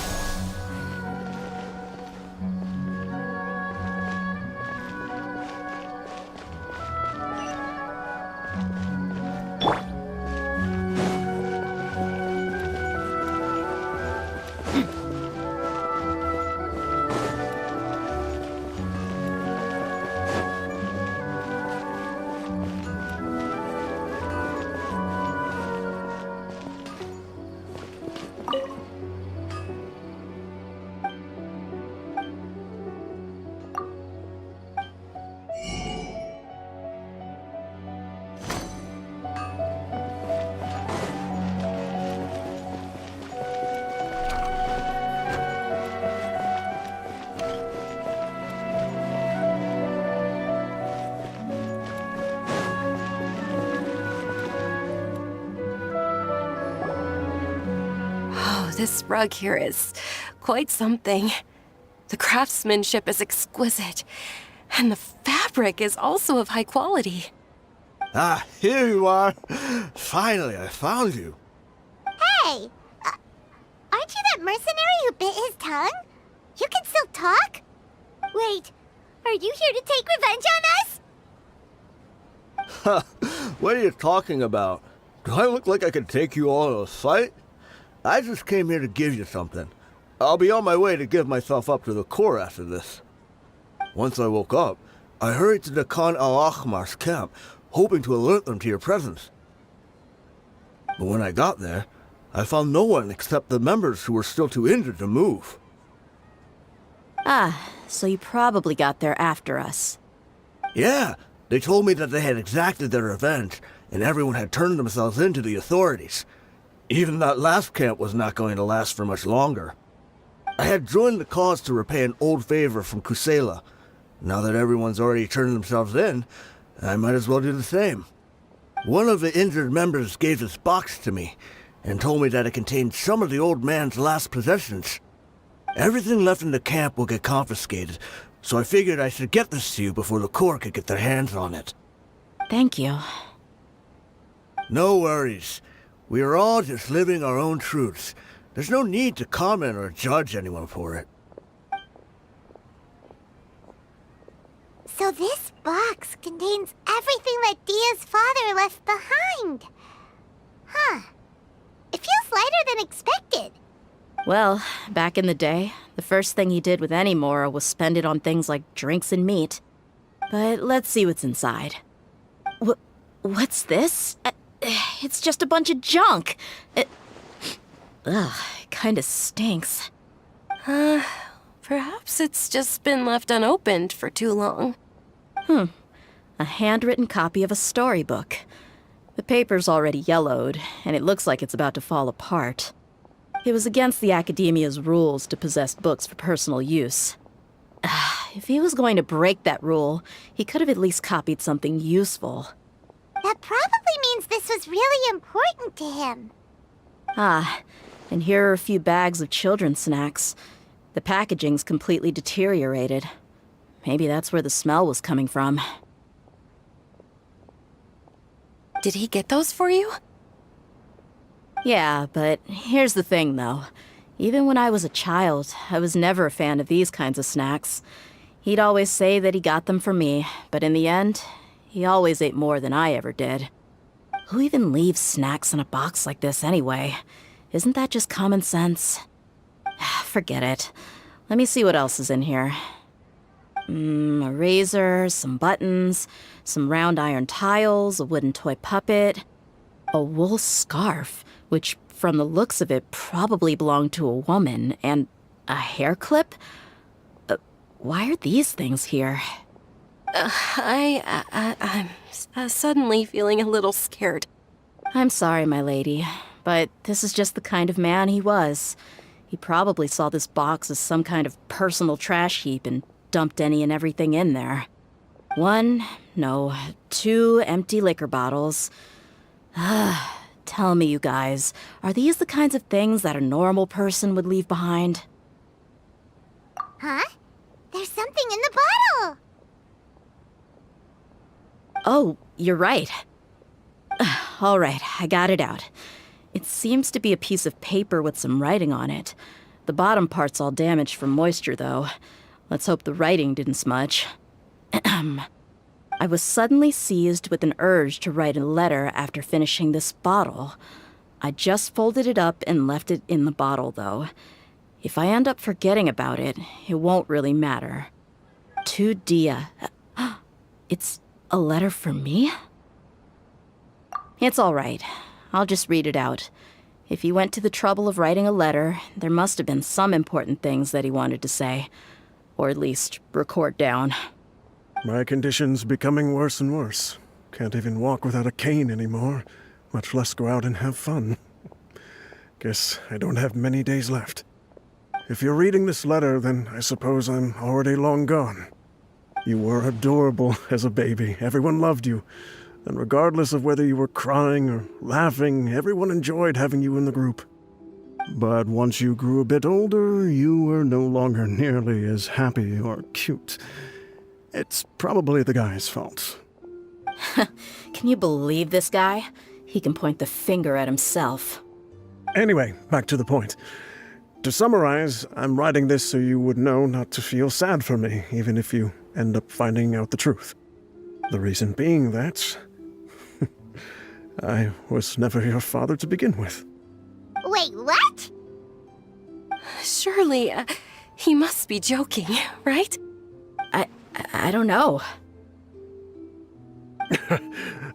this rug here is quite something. The craftsmanship is exquisite, and the fabric is also of high quality. Ah, here you are. Finally, I found you. Hey! Aren't you that mercenary who bit his tongue? You can still talk? Wait, are you here to take revenge on us? What are you talking about? Do I look like I could take you all in a fight? I just came here to give you something. I'll be on my way to give myself up to the Corps after this. Once I woke up, I hurried to the Khan al-Ahmar's camp, hoping to alert them to your presence. But when I got there, I found no one except the members who were still too injured to move. Ah, so you probably got there after us. Yeah, they told me that they had exacted their revenge, and everyone had turned themselves in to the authorities. Even that last camp was not going to last for much longer. I had joined the cause to repay an old favor from Kusela. Now that everyone's already turned themselves in, I might as well do the same. One of the injured members gave this box to me, and told me that it contained some of the old man's last possessions. Everything left in the camp will get confiscated, so I figured I should get this to you before the Corps could get their hands on it. Thank you. No worries. We are all just living our own truths. There's no need to comment or judge anyone for it. So this box contains everything that Dia's father left behind. Huh. It feels lighter than expected. Well, back in the day, the first thing he did with any Mora was spend it on things like drinks and meat. But let's see what's inside. What's this? It's just a bunch of junk. It kinda stinks. Perhaps it's just been left unopened for too long. A handwritten copy of a storybook. The paper's already yellowed, and it looks like it's about to fall apart. It was against the Academia's rules to possess books for personal use. If he was going to break that rule, he could have at least copied something useful. That probably means this was really important to him. Ah, and here are a few bags of children's snacks. The packaging's completely deteriorated. Maybe that's where the smell was coming from. Did he get those for you? Yeah, but here's the thing, though. Even when I was a child, I was never a fan of these kinds of snacks. He'd always say that he got them for me, but in the end, he always ate more than I ever did. Who even leaves snacks in a box like this anyway? Isn't that just common sense? Forget it. Let me see what else is in here. A razor, some buttons, some round iron tiles, a wooden toy puppet, a wool scarf, which from the looks of it probably belonged to a woman, and a hair clip? Why are these things here? I'm suddenly feeling a little scared. I'm sorry, my lady, but this is just the kind of man he was. He probably saw this box as some kind of personal trash heap and dumped any and everything in there. 2 empty liquor bottles. Tell me, you guys, are these the kinds of things that a normal person would leave behind? Huh? There's something in the bottle! Oh, you're right. All right, I got it out. It seems to be a piece of paper with some writing on it. The bottom part's all damaged from moisture, though. Let's hope the writing didn't smudge. I was suddenly seized with an urge to write a letter after finishing this bottle. I just folded it up and left it in the bottle, though. If I end up forgetting about it, it won't really matter. To Dia. It's a letter for me? It's all right. I'll just read it out. If he went to the trouble of writing a letter, there must have been some important things that he wanted to say. Or at least record down. My condition's becoming worse and worse. Can't even walk without a cane anymore, much less go out and have fun. Guess I don't have many days left. If you're reading this letter, then I suppose I'm already long gone. You were adorable as a baby. Everyone loved you. And regardless of whether you were crying or laughing, everyone enjoyed having you in the group. But once you grew a bit older, you were no longer nearly as happy or cute. It's probably the guy's fault. Can you believe this guy? He can point the finger at himself. Anyway, back to the point. To summarize, I'm writing this so you would know not to feel sad for me, even if you end up finding out the truth. The reason being that I was never your father to begin with. Wait, what? Surely, he must be joking, right? I don't know.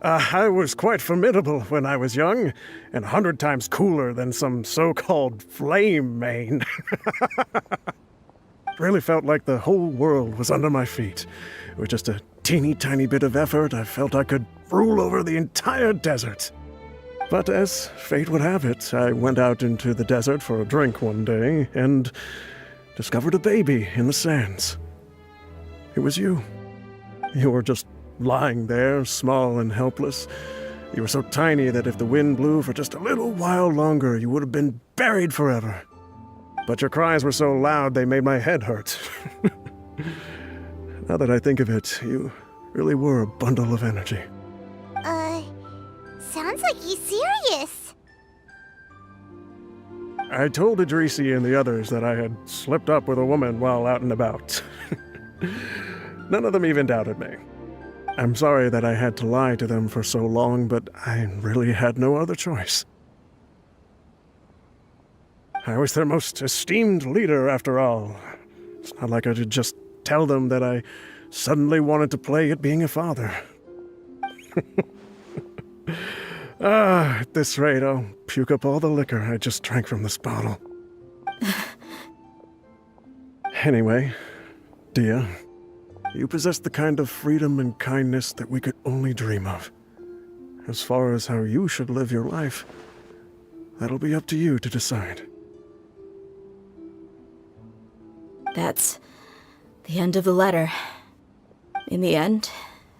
I was quite formidable when I was young, and 100 times cooler than some so-called flame main. Really felt like the whole world was under my feet. With just a teeny tiny bit of effort, I felt I could rule over the entire desert. But as fate would have it, I went out into the desert for a drink one day and discovered a baby in the sands. It was you. You were just lying there, small and helpless. You were so tiny that if the wind blew for just a little while longer, you would have been buried forever. But your cries were so loud they made my head hurt. Now that I think of it, you really were a bundle of energy. Sounds like he's serious. I told Idrisi and the others that I had slipped up with a woman while out and about. None of them even doubted me. I'm sorry that I had to lie to them for so long, but I really had no other choice. I was their most esteemed leader, after all. It's not like I could just tell them that I suddenly wanted to play at being a father. At this rate, I'll puke up all the liquor I just drank from this bottle. Anyway, Dia, you possess the kind of freedom and kindness that we could only dream of. As far as how you should live your life, that'll be up to you to decide. That's the end of the letter. In the end,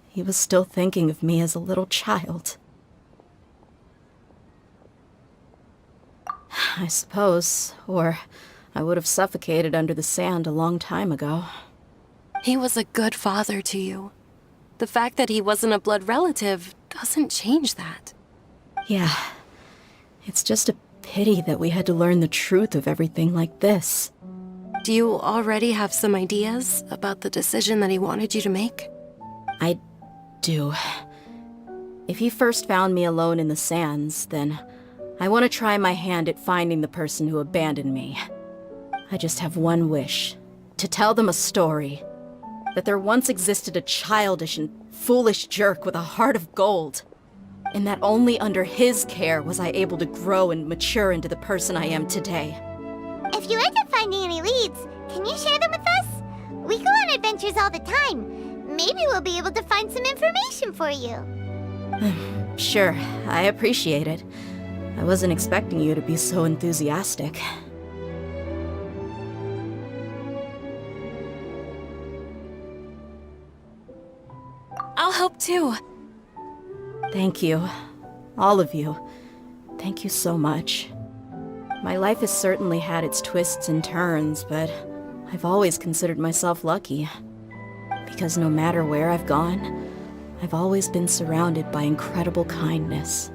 he was still thinking of me as a little child. I suppose, or I would have suffocated under the sand a long time ago. He was a good father to you. The fact that he wasn't a blood relative doesn't change that. Yeah. It's just a pity that we had to learn the truth of everything like this. Do you already have some ideas about the decision that he wanted you to make? I do. If he first found me alone in the sands, then I want to try my hand at finding the person who abandoned me. I just have one wish. To tell them a story. That there once existed a childish and foolish jerk with a heart of gold. And that only under his care was I able to grow and mature into the person I am today. If you end up finding any leads, can you share them with us? We go on adventures all the time. Maybe we'll be able to find some information for you. Sure, I appreciate it. I wasn't expecting you to be so enthusiastic. I'll help too. Thank you. All of you. Thank you so much. My life has certainly had its twists and turns, but I've always considered myself lucky. Because no matter where I've gone, I've always been surrounded by incredible kindness.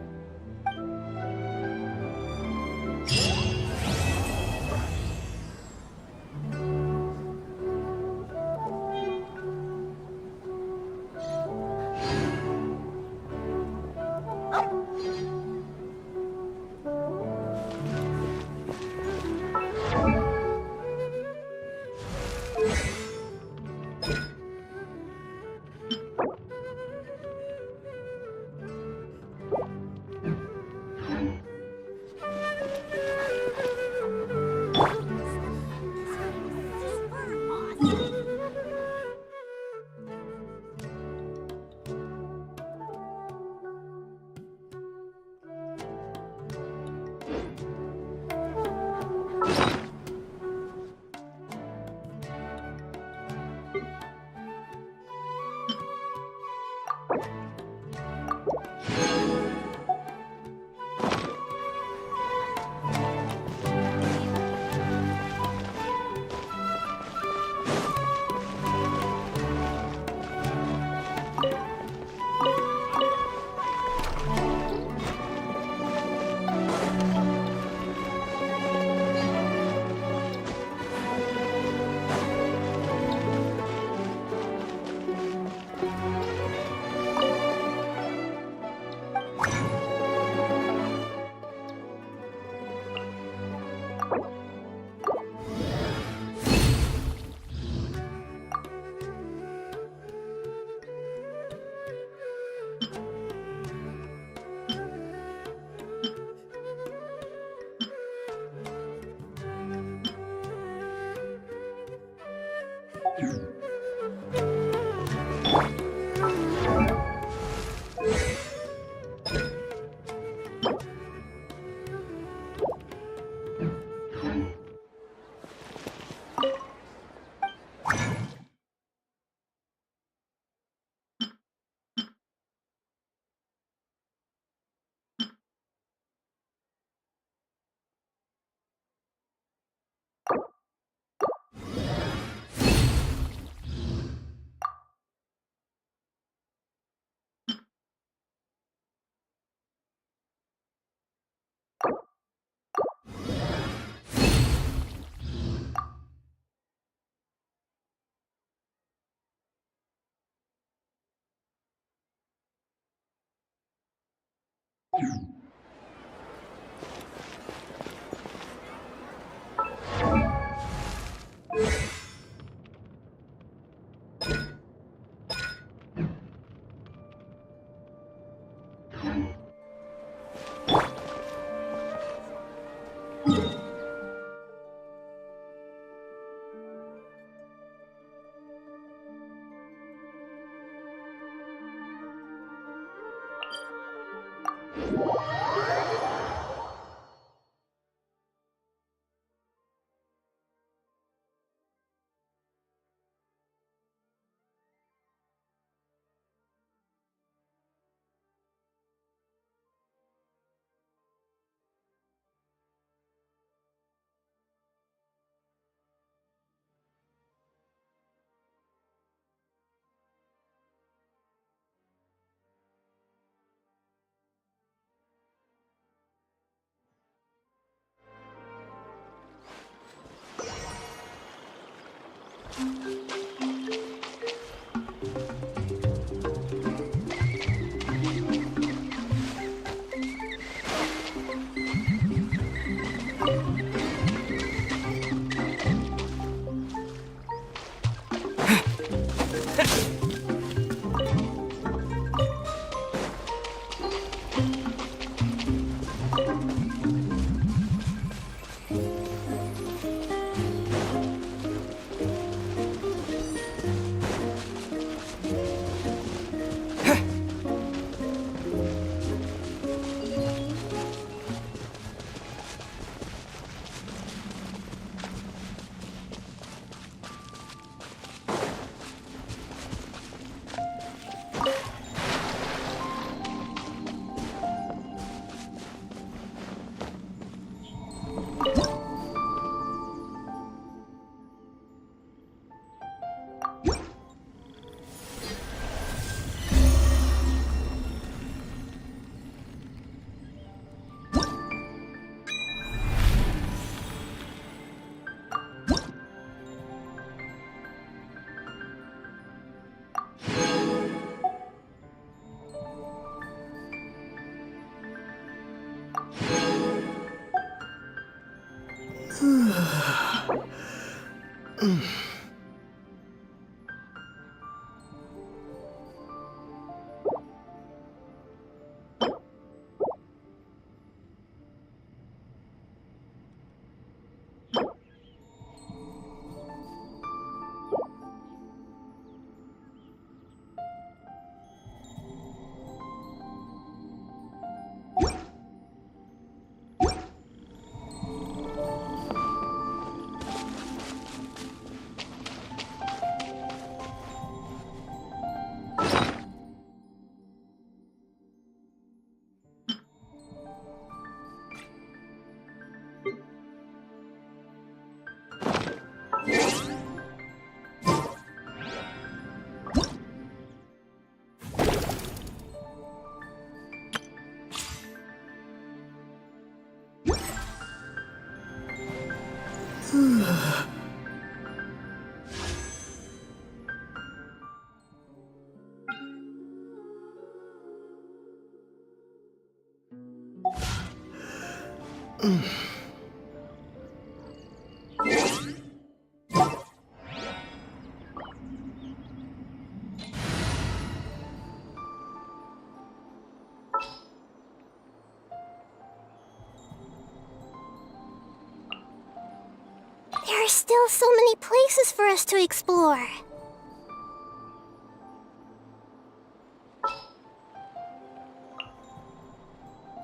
There There's still so many places for us to explore.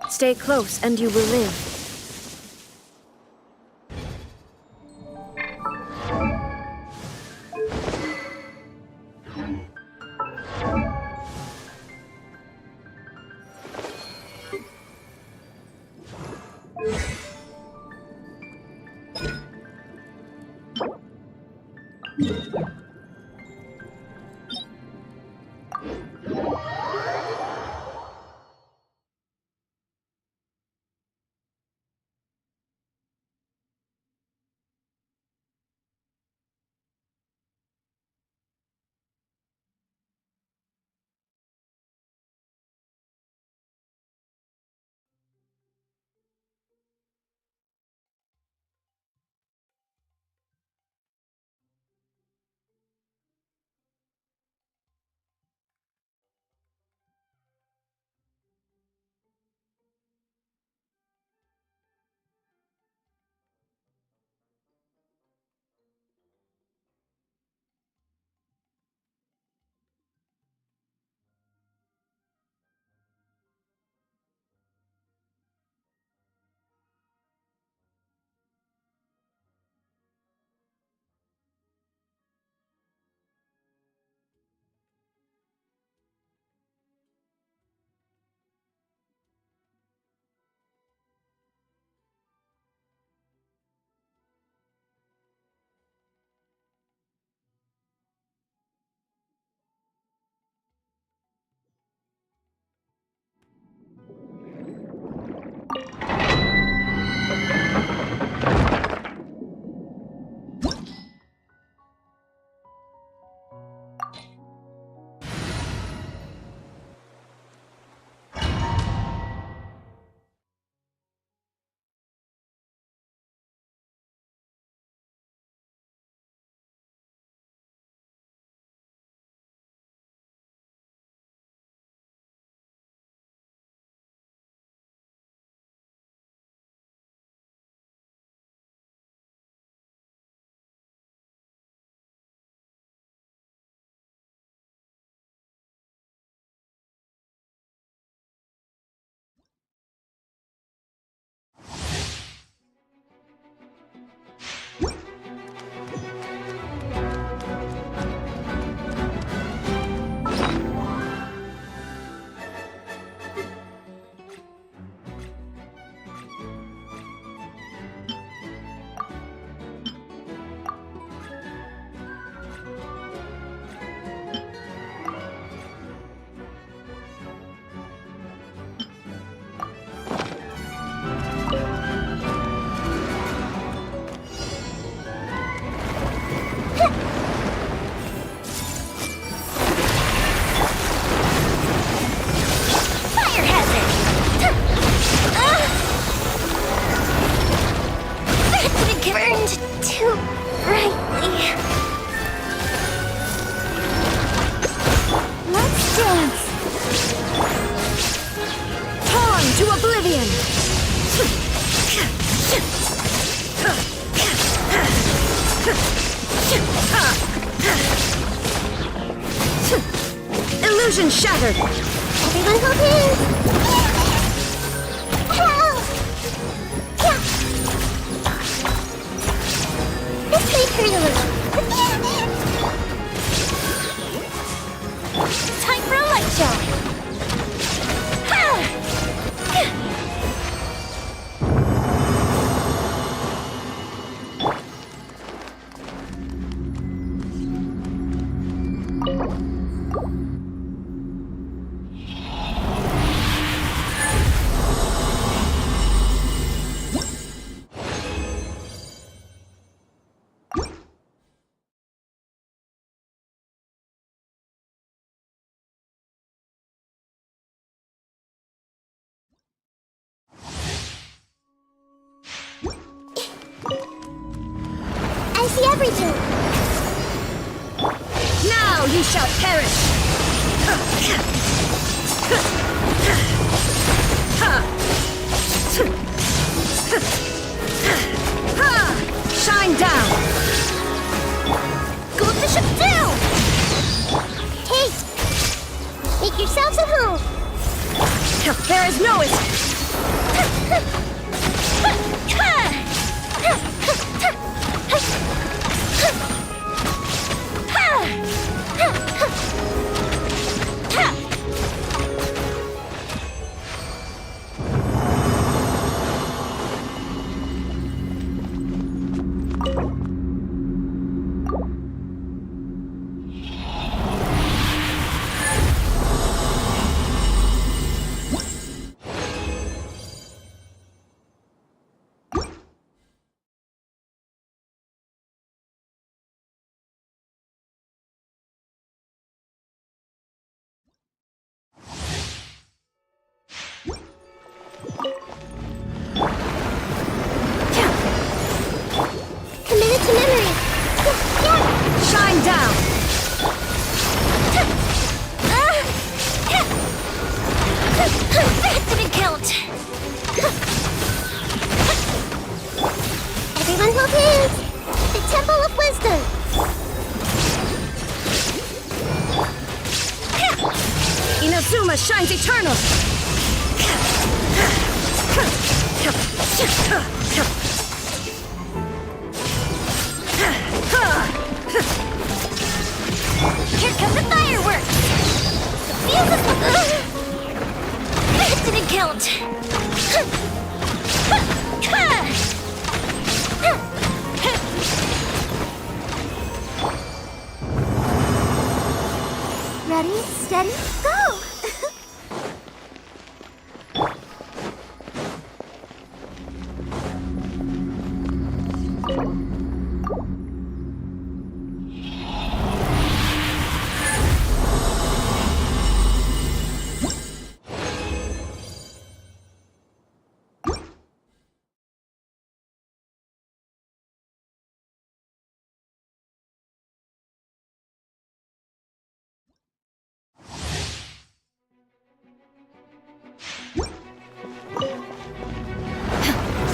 Stay close and you will live. Illusion shattered! Everyone hold hands! This may hurt a little. Time for a light show! I see everything! Now you shall perish! Shine down! Go the ship down! Hey! Make yourselves at home! There is no escape! Commit it to memory! Shine down! That didn't count! Everyone hold hands! The Temple of Wisdom! Inazuma shines eternal! Here come the fireworks! The fuses! That didn't count! Ready, steady, go!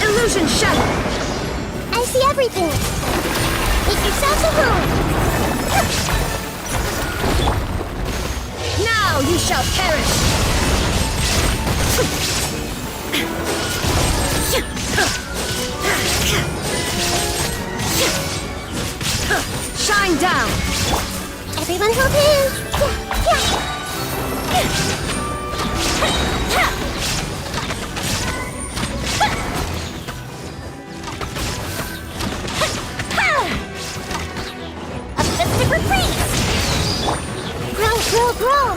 Illusion shattered! I see everything! Make yourselves at home! Now you shall perish! Shine down! Everyone hold hands! A festive reprise! Grow, grow, grow!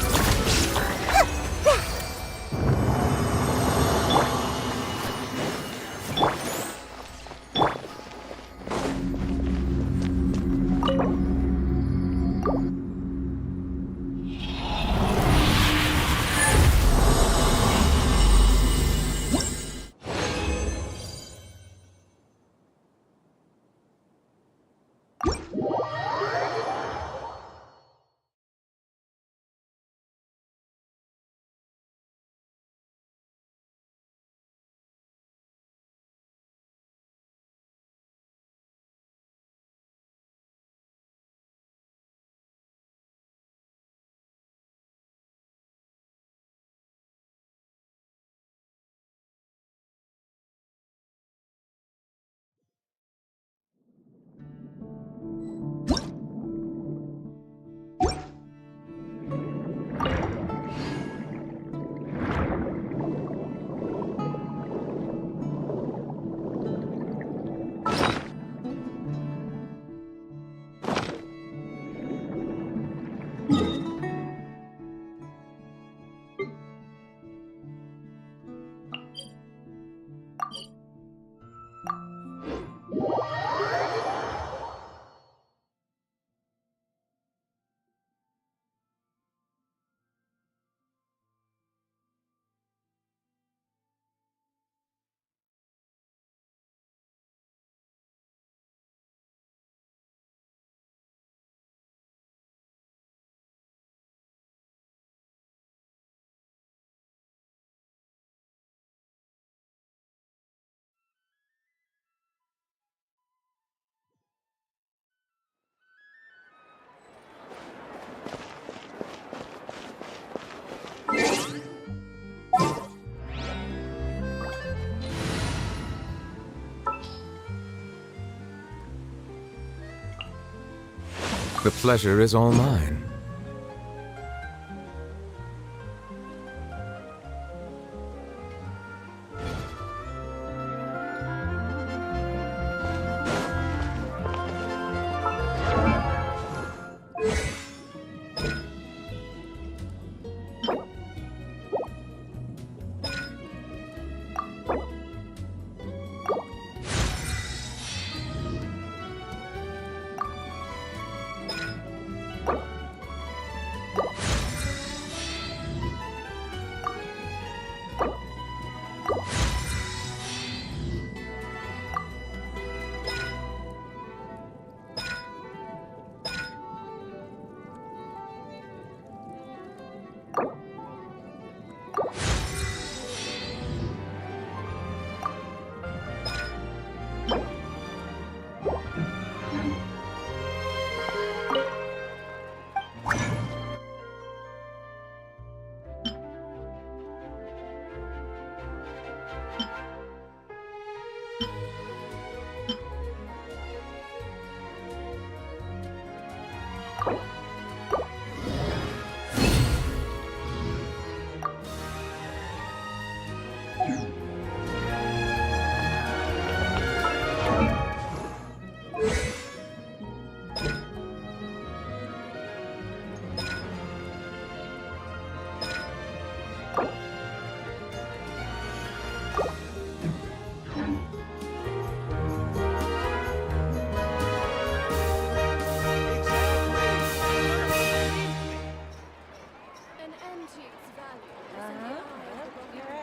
The pleasure is all mine.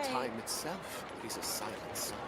Time itself is a silent song.